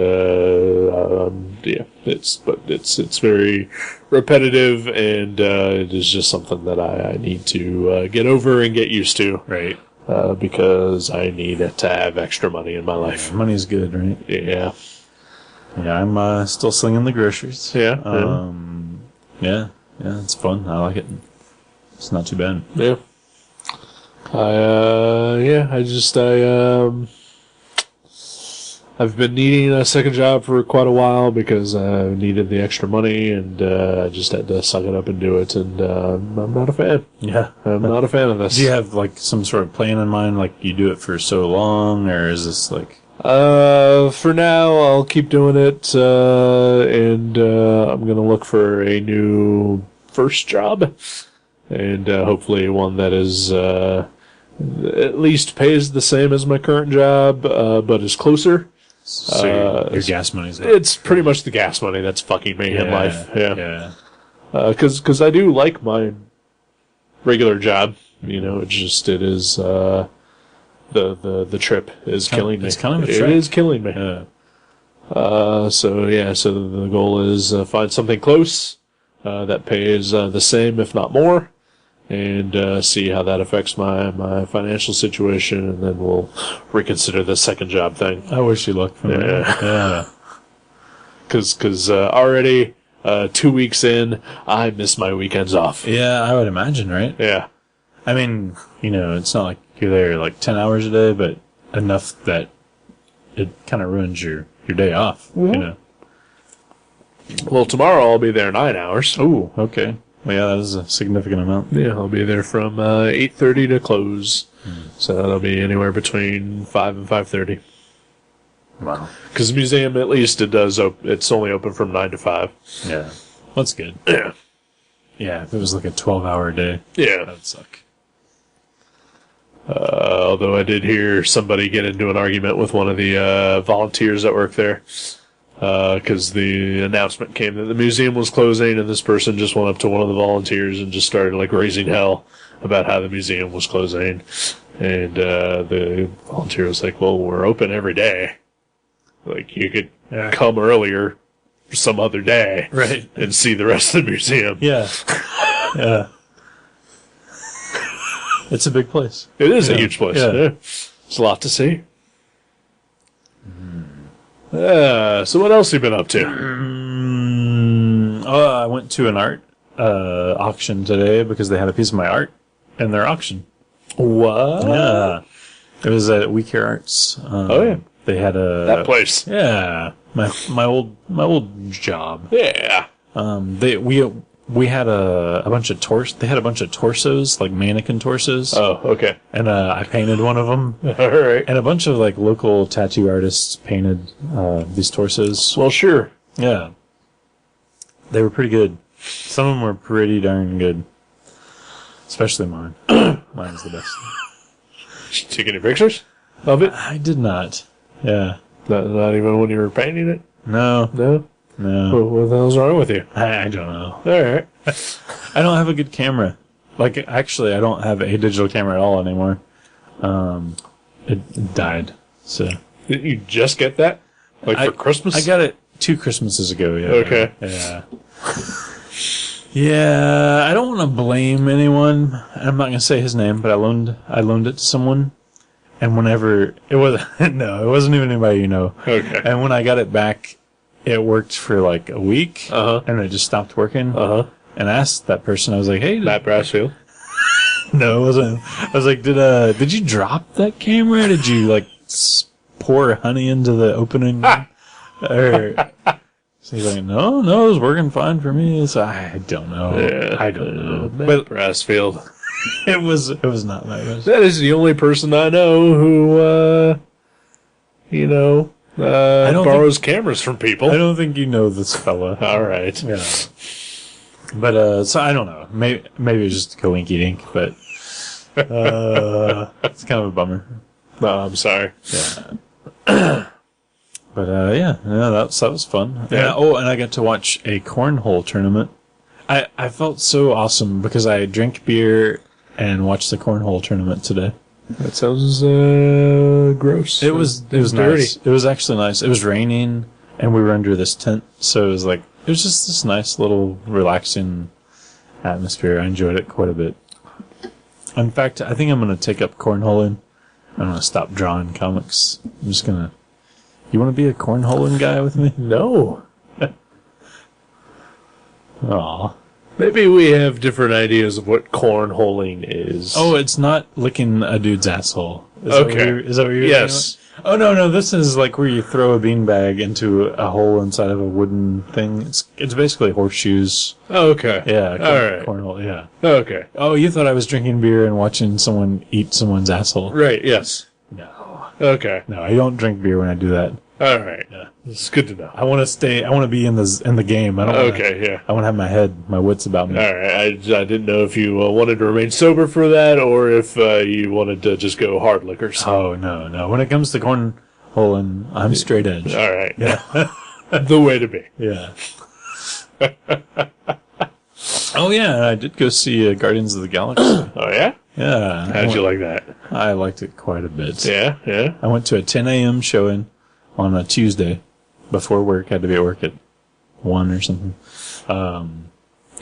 it's very repetitive, and it is just something that I need to get over and get used to, Right. because I need to have extra money in my life. Money's good, right? Yeah, Yeah, I'm still slinging the groceries. yeah. Yeah, it's fun. I like it. It's not too bad. Yeah. I've been needing a second job for quite a while because I needed the extra money, and I just had to suck it up and do it, and I'm not a fan. Yeah. I'm not a fan of this. Do you have, like, some sort of plan in mind? Like, you do it for so long, or is this, like... For now, I'll keep doing it, and I'm going to look for a new first job, and hopefully one that is at least pays the same as my current job, but is closer. So your gas money's up. It's pretty much the gas money that's fucking me in life. Yeah. Because I do like my regular job. You know, it is the trip is killing me. It's kind of a It trek. is killing me. Yeah. So the goal is find something close that pays the same, if not more, and see how that affects my financial situation, and then we'll reconsider the second job thing. I wish you luck for that. Yeah. Because already 2 weeks in, I miss my weekends off. Yeah, I would imagine, right? Yeah. I mean, you know, it's not like you're there like 10 hours a day, but enough that it kind of ruins your day off, you know? Well, tomorrow I'll be there 9 hours. Oh, okay. Well, yeah, that is a significant amount. Yeah, I'll be there from 8:30 to close. So that'll be anywhere between 5 and 5:30. Wow. Because the museum, at least, it's only open from 9 to 5. Yeah. That's good. Yeah. Yeah, if it was like a 12-hour day, Yeah. that would suck. Although I did hear somebody get into an argument with one of the volunteers that work there. Because the announcement came that the museum was closing, and this person just went up to one of the volunteers and just started like raising hell about how the museum was closing. And the volunteer was like, "Well, we're open every day. Like, you could come earlier some other day, Right. and see the rest of the museum." Yeah. Yeah. It's a big place. It is a Yeah. huge place. Yeah. Yeah. There's a lot to see. So what else have you been up to? I went to an art auction today because they had a piece of my art in their auction. What? Yeah. It was at We Care Arts. Oh, yeah. They had That place. Yeah. My old job. Yeah. We had a bunch of they had a bunch of torsos, like mannequin torsos. Oh, okay. And I painted one of them. All right. And a bunch of like local tattoo artists painted these torsos. Well, sure. Yeah. They were pretty good. Some of them were pretty darn good. Especially mine. Mine's the best. Did you take any pictures of it? I did not. Yeah. Not even when you were painting it? No. No? No. What the hell's wrong with you? I don't know. All right. I don't have a good camera. Like, actually, I don't have a digital camera at all anymore. It died. So. Didn't you just get that? Like for Christmas? I got it 2 Christmases ago, yeah. Okay. Yeah. Yeah, I don't want to blame anyone. I'm not going to say his name, but I loaned it to someone. And whenever it wasn't even anybody you know. Okay. And when I got it back, it worked for like a week. Uh-huh. And it just stopped working. Uh-huh. And I asked that person, I was like, "Hey, Matt Brassfield. no, it wasn't." I was like, "Did you drop that camera? Did you like pour honey into the opening?" Or so he's like, "No, it was working fine for me." So I don't know. Yeah. I don't know. Matt But Brassfield. it was not that much. That is the only person I know who, don't borrows cameras from people. I don't think you know this fella. All right. Yeah. But so I don't know. Maybe it was just a coinky dink, but it's kind of a bummer. No, I'm sorry. Yeah. But yeah, that was fun. Yeah. And I got to watch a cornhole tournament. I felt so awesome because I drank beer and watched the cornhole tournament today. That sounds gross. It was dirty. nice. It was actually nice. It was raining and we were under this tent, so it was just this nice little relaxing atmosphere. I enjoyed it quite a bit. In fact, I think I'm going to take up cornholing. I'm going to stop drawing comics. I'm just going to... You want to be a cornholing guy with me? No. Aw. Maybe we have different ideas of what cornholing is. Oh, it's not licking a dude's asshole. Okay. Is that what you're Yes. thinking about? Oh, no, this is like where you throw a beanbag into a hole inside of a wooden thing. It's basically horseshoes. Oh, okay. Yeah. All right. Cornhole, yeah. Okay. Oh, you thought I was drinking beer and watching someone eat someone's asshole? Right, yes. No. Okay. No, I don't drink beer when I do that. All right. Yeah. It's good to know. I want to be in the game. I don't wanna, Okay, yeah. I want to have my wits about me. All right. I didn't know if you wanted to remain sober for that or if you wanted to just go hard liquors. Oh, no. When it comes to cornholing, I'm straight edge. All right. Yeah. The way to be. Yeah. Oh, yeah, I did go see Guardians of the Galaxy. Oh, yeah? Yeah. How'd you like that? I liked it quite a bit. Yeah, yeah. I went to a 10 a.m. showing on a Tuesday before work. I had to be at work at 1 or something.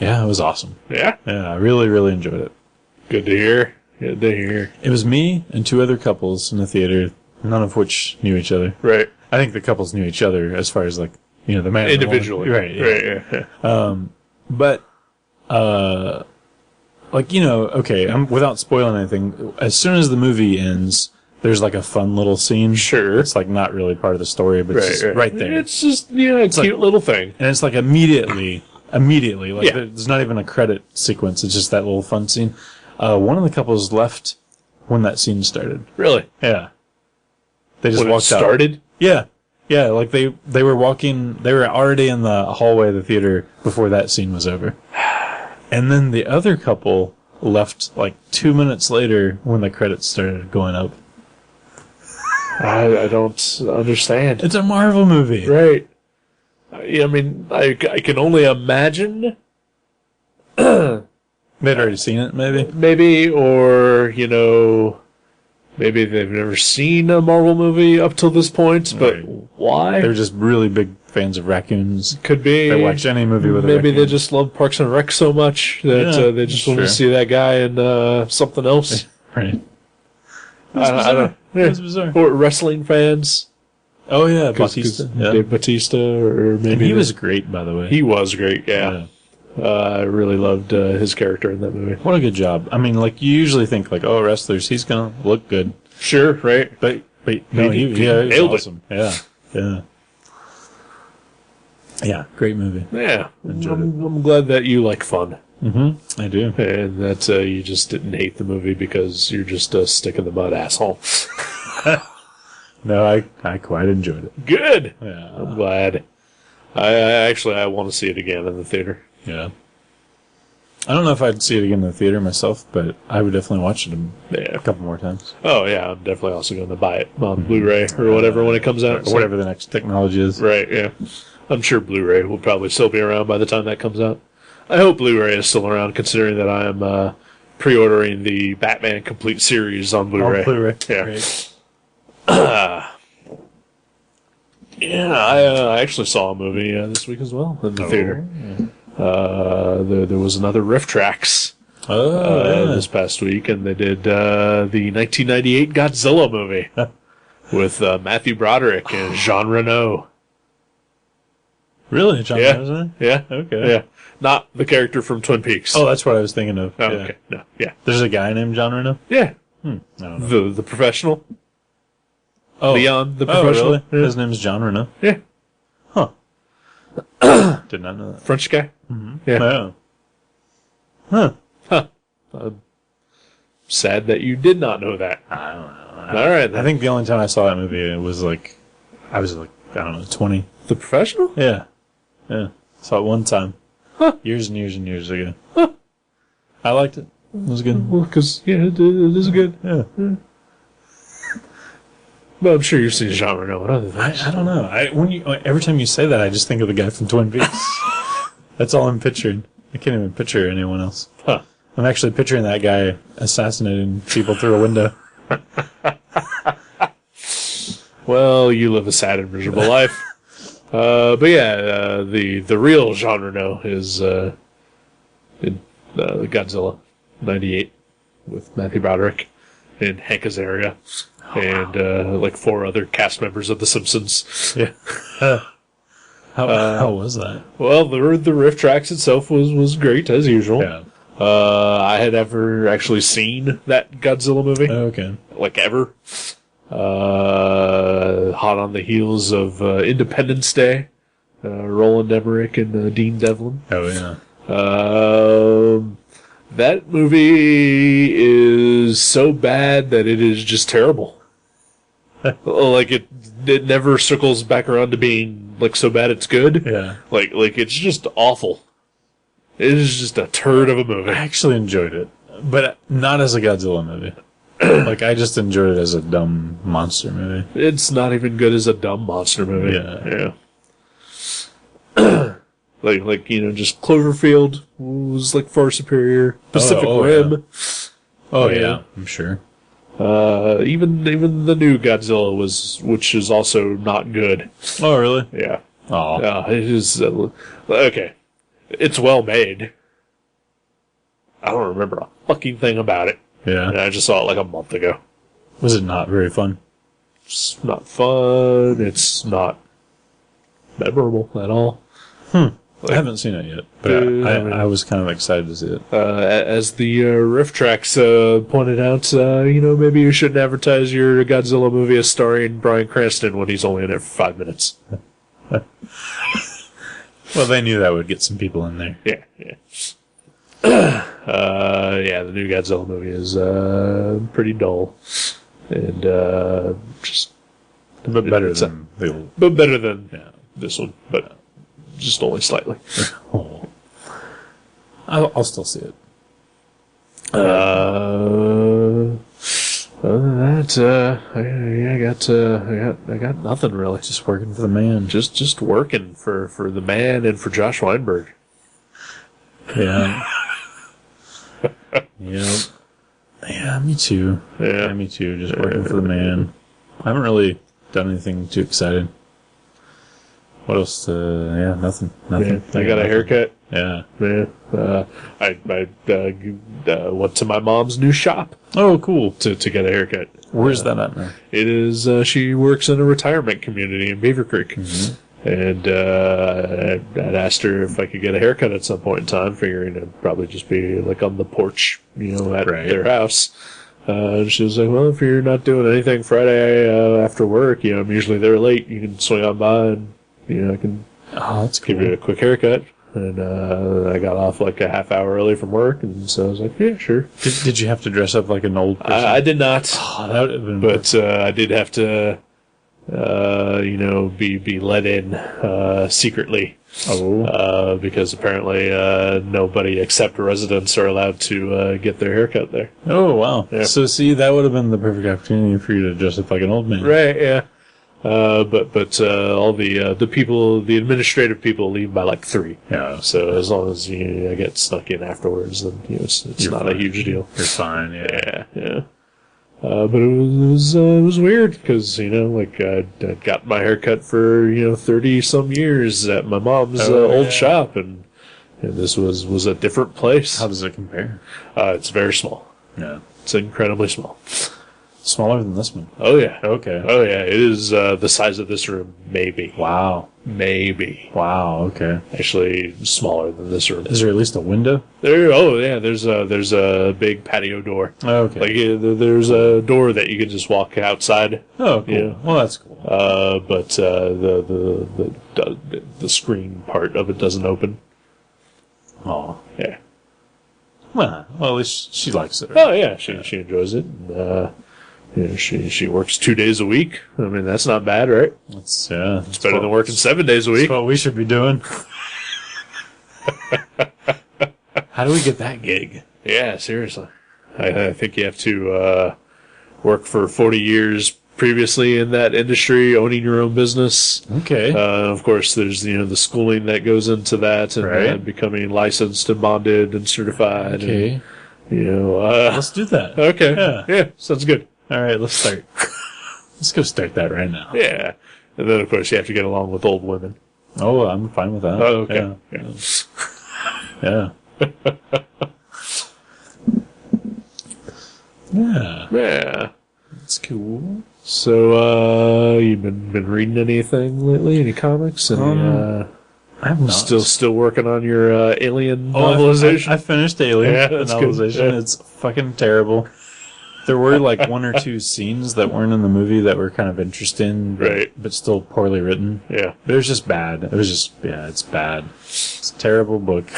Yeah, it was awesome. Yeah? Yeah, I really, really enjoyed it. Good to hear. Good to hear. It was me and 2 other couples in the theater, none of which knew each other. Right. I think the couples knew each other as far as, like, the man and the Individually. woman. Right, yeah. Right, yeah. But, okay, without spoiling anything, as soon as the movie ends, there's like a fun little scene. Sure. It's like not really part of the story, but it's just right there. It's just, a cute little thing. And it's like immediately, like Yeah. there's not even a credit sequence. It's just that little fun scene. One of the couples left when that scene started. Really? Yeah. They just When it walked out. started? Yeah. Yeah, like they were walking, they were already in the hallway of the theater before that scene was over. And then the other couple left like 2 minutes later when the credits started going up. I don't understand. It's a Marvel movie. Right. I mean, I can only imagine. They'd already seen it, maybe. Maybe, or, maybe they've never seen a Marvel movie up till this point, but Right. why? They're just really big fans of raccoons. Could be. They watch any movie with a Maybe they raccoon. just love Parks and Rec so much that Yeah, they just want to sure. see that guy in something else. Right. I don't. It was bizarre. Or wrestling fans. Oh, yeah, 'Cause Bautista. Yeah. Dave Bautista, or maybe And he was great, by the way. He was great. Yeah. I really loved his character in that movie. What a good job. I mean, like, you usually think, like, oh, wrestlers, he's gonna look good. Sure, right? But no, he was nailed it. awesome. Yeah. Yeah, great movie. Yeah, Enjoyed I'm glad that you like fun, Mm-hmm. I do. and that you just didn't hate the movie because you're just a stick in the mud asshole. No, I quite enjoyed it. Good. Yeah. I'm glad. I want to see it again in the theater. Yeah. I don't know if I'd see it again in the theater myself, but I would definitely watch it a Yeah. couple more times. Oh yeah, I'm definitely also going to buy it on Blu-ray or whatever when it comes out. Or whatever the next technology is. Right. Yeah. I'm sure Blu-ray will probably still be around by the time that comes out. I hope Blu-ray is still around, considering that I am pre-ordering the Batman Complete series on Blu-ray. On Blu-ray. Yeah. Great. Yeah, I actually saw a movie this week as well in the theater. There was another Riff Tracks this past week, and they did the 1998 Godzilla movie with Matthew Broderick and Jean Reno. Really? John Yeah. Marsden? Yeah, Okay. yeah, not the character from Twin Peaks. Oh, that's what I was thinking of. Oh, Yeah. okay, no, yeah, There's a guy named John Reno? yeah. I don't know. The professional, Oh. Leon, the Oh, professional. really? Yeah. His name is John Reno. Yeah, Did not know that. French guy. Yeah. Oh. Huh. Sad that you did not know that. I don't know. All right, I then. think the only time I saw that movie, it was like, I was like, I don't know, 20. The professional. Yeah. Yeah. Saw it one time. Huh. Years and years and years ago. Huh. I liked it. It was good. Well, because it is good. Yeah. But I'm sure you've seen Jean Reno and other things. I don't know. Every time you say that, I just think of the guy from Twin Peaks. That's all I'm picturing. I can't even picture anyone else. Huh. I'm actually picturing that guy assassinating people through a window. Well, you live a sad and miserable life. But yeah, the real Jean Reno is in Godzilla '98 with Matthew Broderick and Hank Azaria and like 4 other cast members of The Simpsons. Yeah. How was that? Well, the riff tracks itself was great as usual. Yeah. I had never actually seen that Godzilla movie, Okay. like ever. Hot on the heels of Independence Day, Roland Emmerich and Dean Devlin. Oh yeah. That movie is so bad that it is just terrible. Like it never circles back around to being like so bad it's good. Yeah. Like it's just awful. It is just a turd of a movie. I actually enjoyed it, but not as a Godzilla movie. Like I just enjoyed it as a dumb monster movie. It's not even good as a dumb monster movie. Yeah. like just Cloverfield was like far superior. Pacific Rim. Oh Yeah. yeah, I'm sure. Even the new Godzilla which is also not good. Oh really? Yeah. Oh. It is okay. It's well made. I don't remember a fucking thing about it. Yeah. And I just saw it like a month ago. Was it not very fun? It's not fun. It's not memorable at all. I haven't seen it yet, but I was kind of excited to see it. As the riff tracks pointed out, maybe you shouldn't advertise your Godzilla movie as starring Bryan Cranston when he's only in it for 5 minutes. Well, they knew that would get some people in there. Yeah. The new Godzilla movie is pretty dull, and just But better it's than the old. but better than this one, but just only slightly. Oh. I'll still see it. Other than that, I got nothing really. Just working for the man. Just working for the man and for Josh Weinberg. Yeah. Yep. Yeah, me too. Yeah. Me too. Just working for the man. I haven't really done anything too exciting. What else? Nothing. Nothing. I got a haircut. Yeah. Yeah. I went to my mom's new shop Oh, cool. to get a haircut. Where's that at now? It is, she works in a retirement community in Beaver Creek. Mm-hmm. And I'd asked her if I could get a haircut at some point in time, figuring it'd probably just be like on the porch, at their house. And she was like, well, if you're not doing anything Friday after work, I'm usually there late. You can swing on by and, I can That's give you a quick haircut. And I got off like a half hour early from work, and so I was like, yeah, sure. Did you have to dress up like an old person? I did not. Oh, that would have been. But I did have to, be let in secretly. Oh. Because apparently nobody except residents are allowed to get their haircut there. Oh, wow. Yeah. So, see, that would have been the perfect opportunity for you to dress up like an old man. Right, yeah. But all the people, the administrative people leave by like 3. Yeah. So as long as I get snuck in afterwards, then it's not fine. a huge deal. You're fine, yeah. Yeah. But it was weird because I'd got my haircut for 30 some years at my mom's old shop, and this was a different place. How does it compare? It's very small. Yeah. It's incredibly small. Smaller than this one. Oh yeah. Okay. Oh yeah. It is the size of this room, maybe. Wow. Maybe. Wow, okay. Actually, smaller than this room. Is there at least a window? There's a big patio door. Oh, okay. Like there's a door that you can just walk outside. Oh, cool. Yeah. Well, that's cool. But the screen part of it doesn't open. Oh. Yeah. Well, at least she likes it. Oh yeah, she enjoys it. And, she works 2 days a week. I mean, that's not bad, right? It's Better than working 7 days a That's week. what we should be doing. How do we get that gig? Yeah, seriously. I think you have to work for 40 years previously in that industry, owning your own business. Okay. Of course, there's the schooling that goes into that, and Right. becoming licensed and bonded and certified. Okay. And, Let's do that. okay, Yeah. sounds good. All right, let's start. Let's go start that right now. Yeah, and then of course you have to get along with old women. Oh, I'm fine with that. Oh, okay. Yeah. Yeah. Yeah. That's cool. So, you've been reading anything lately? Any comics? Any, I have not. Still working on your Alien Oh, novelization? I finished Alien, Yeah, the that's good. novelization. Yeah. It's fucking terrible. There were like one or two scenes that weren't in the movie that were kind of interesting, but still poorly written. Yeah. But it was just bad. It was just, it's bad. It's a terrible book.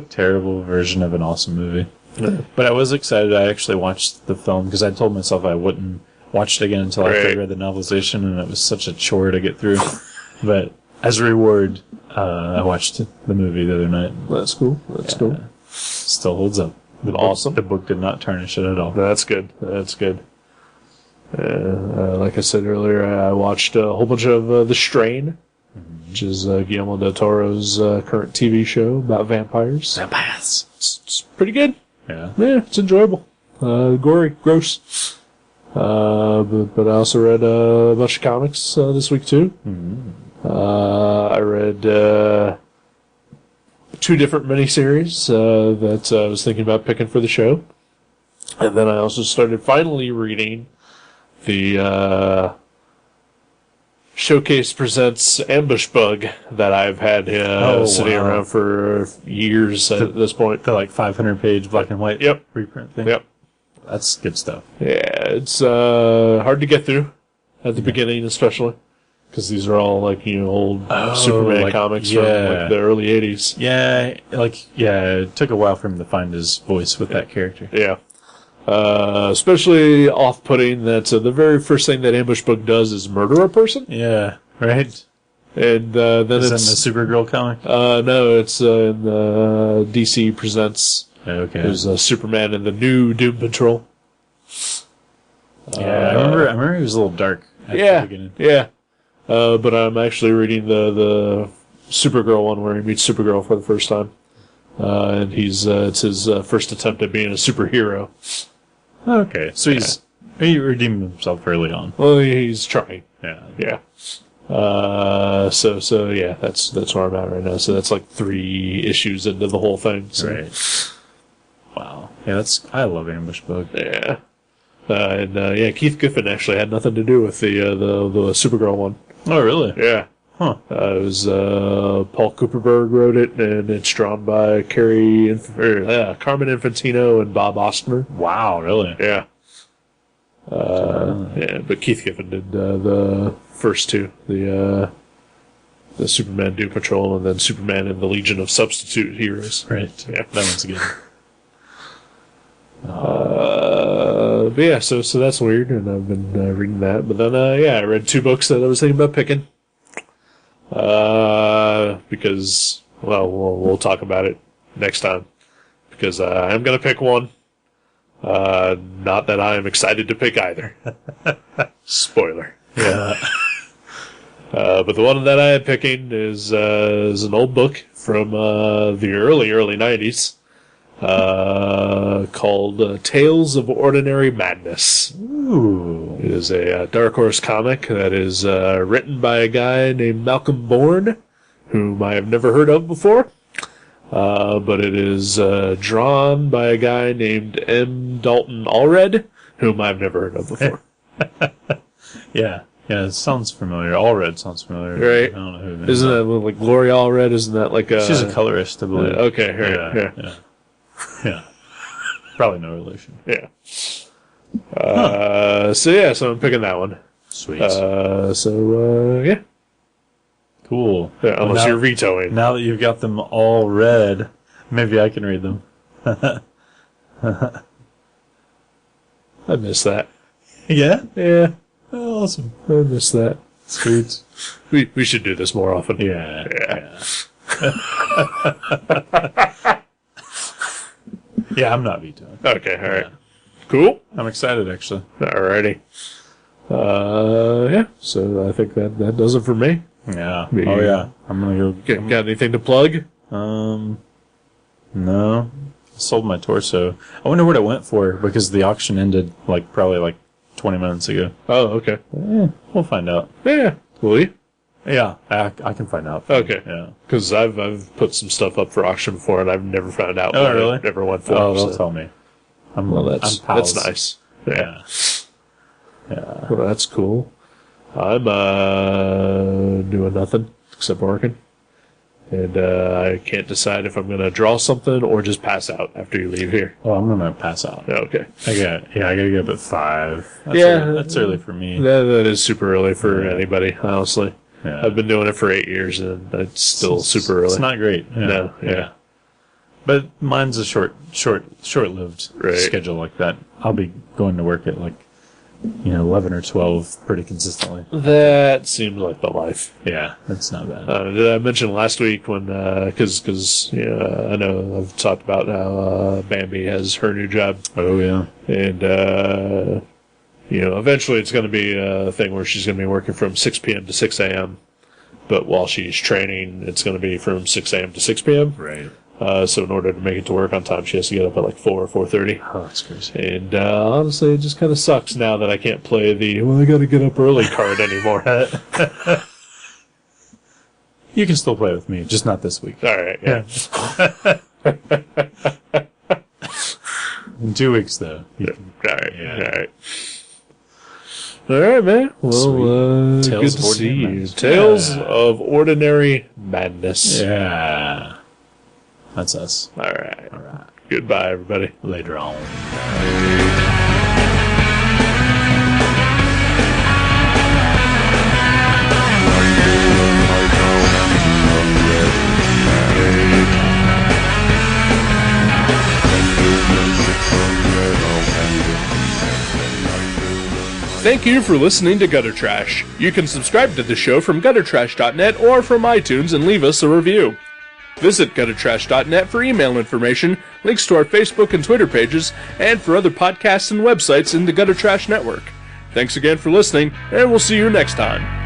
Terrible version of an awesome movie. But I was excited. I actually watched the film because I told myself I wouldn't watch it again until after I read the novelization, and it was such a chore to get through. But as a reward, I watched the movie the other night. That's cool. That's cool. Still holds up. Awesome. The book did not tarnish it at all. That's good. That's good. Like I said earlier, I watched a whole bunch of The Strain, which is Guillermo del Toro's current TV show about vampires. Vampires. It's pretty good. Yeah. Yeah, it's enjoyable. Gory, gross. But I also read a bunch of comics this week too. I read 2 different miniseries that I was thinking about picking for the show. And then I also started finally reading the Showcase Presents Ambush Bug that I've had sitting around for years at this point. The like 500-page black and white reprint thing? Yep. That's good stuff. Yeah, it's hard to get through at the beginning especially. Because these are all, like, old Superman comics from, like, the early 80s. Yeah, it took a while for him to find his voice with that character. Yeah. Especially off-putting that the very first thing that Ambush Bug does is murder a person. Yeah, right? And then is it's... in the Supergirl comic? No, it's in the DC Presents. Okay. There's Superman and the new Doom Patrol. Yeah, I remember he was a little dark at the beginning. Yeah. But I'm actually reading the Supergirl one where he meets Supergirl for the first time. And it's his first attempt at being a superhero. Okay, so he redeemed himself early on. Well, he's trying. Yeah. Yeah. So yeah, that's where I'm at right now. So that's like 3 issues into the whole thing. So. Right. Wow. Yeah, I love Ambush Bug. Yeah. Keith Giffen actually had nothing to do with the Supergirl one. Oh, really? Yeah. Huh. It was Paul Cooperberg wrote it, and it's drawn by Carmen Infantino and Bob Ostner. Wow, really? Yeah. But Keith Giffen did the first 2, the Superman Doom Patrol, and then Superman and the Legion of Substitute Heroes. Right. Yeah. That one's good. But yeah, so that's weird, and I've been reading that. But then, I read 2 books that I was thinking about picking. Because, well, we'll talk about it next time. Because I'm going to pick one. Not that I am excited to pick either. Spoiler. Yeah. But the one that I am picking is an old book from the early 90s. Called Tales of Ordinary Madness. Ooh. It is a Dark Horse comic that is written by a guy named Malcolm Bourne, whom I have never heard of before. But it is drawn by a guy named M. Dalton Allred, whom I've never heard of before. Yeah, it sounds familiar. Allred sounds familiar. Right. I don't know who that Isn't that like Gloria Allred? Isn't that like a... She's a colorist, I believe. Okay, right. Yeah. Probably no relation. Yeah. So I'm picking that one. Sweet. Yeah. Cool. Yeah, unless you're vetoing. Now that you've got them all read, maybe I can read them. I miss that. Yeah? Yeah, Oh, awesome. I miss that. Sweet. We should do this more often. Yeah. Yeah, I'm not vetoing. Okay, alright. Cool. I'm excited, actually. Alrighty. So I think that does it for me. Yeah. Me. Oh, yeah. I'm gonna go... Got anything to plug? No. Sold my torso. I wonder what it went for, because the auction ended, probably 20 minutes ago. Oh, okay. We'll find out. Yeah. Will you? Yeah, I can find out. Okay. Yeah. Because I've put some stuff up for auction before, and I've never found out. Oh, what really? it never went for. Oh, they'll so. tell me. Well, that's pals. nice. Yeah. Yeah. Well, that's cool. I'm doing nothing except working. And I can't decide if I'm going to draw something or just pass out after you leave here. Well, I'm gonna pass out. Okay. I gotta get up at 5. That's Yeah. early. That's early for me. That is super early for anybody, honestly. Yeah. I've been doing it for 8 years, and it's still super early. It's not great. Yeah. No, yeah. But mine's a short-lived Right. schedule like that. I'll be going to work at 11 or 12 pretty consistently. That seems like the life. Yeah, that's not bad. Did I mention last week when, because I know I've talked about how Bambi has her new job, Oh yeah. and eventually it's going to be a thing where she's going to be working from 6 p.m. to 6 a.m. But while she's training, it's going to be from 6 a.m. to 6 p.m. Right. So in order to make it to work on time, she has to get up at 4 or 4:30. Oh, that's crazy. And honestly, it just kind of sucks now that I can't play the I got to get up early card anymore. You can still play with me, just not this week. All right, yeah. In 2 weeks, though. All right, Yeah. all right. All right, man. Well, good Tales to of see Ordinary you. Madness. Tales Yeah. of Ordinary Madness. Yeah. That's us. All right. All right. Goodbye, everybody. Later on. Thank you for listening to Gutter Trash. You can subscribe to the show from guttertrash.net or from iTunes and leave us a review. Visit guttertrash.net for email information, links to our Facebook and Twitter pages, and for other podcasts and websites in the Gutter Trash Network. Thanks again for listening, and we'll see you next time.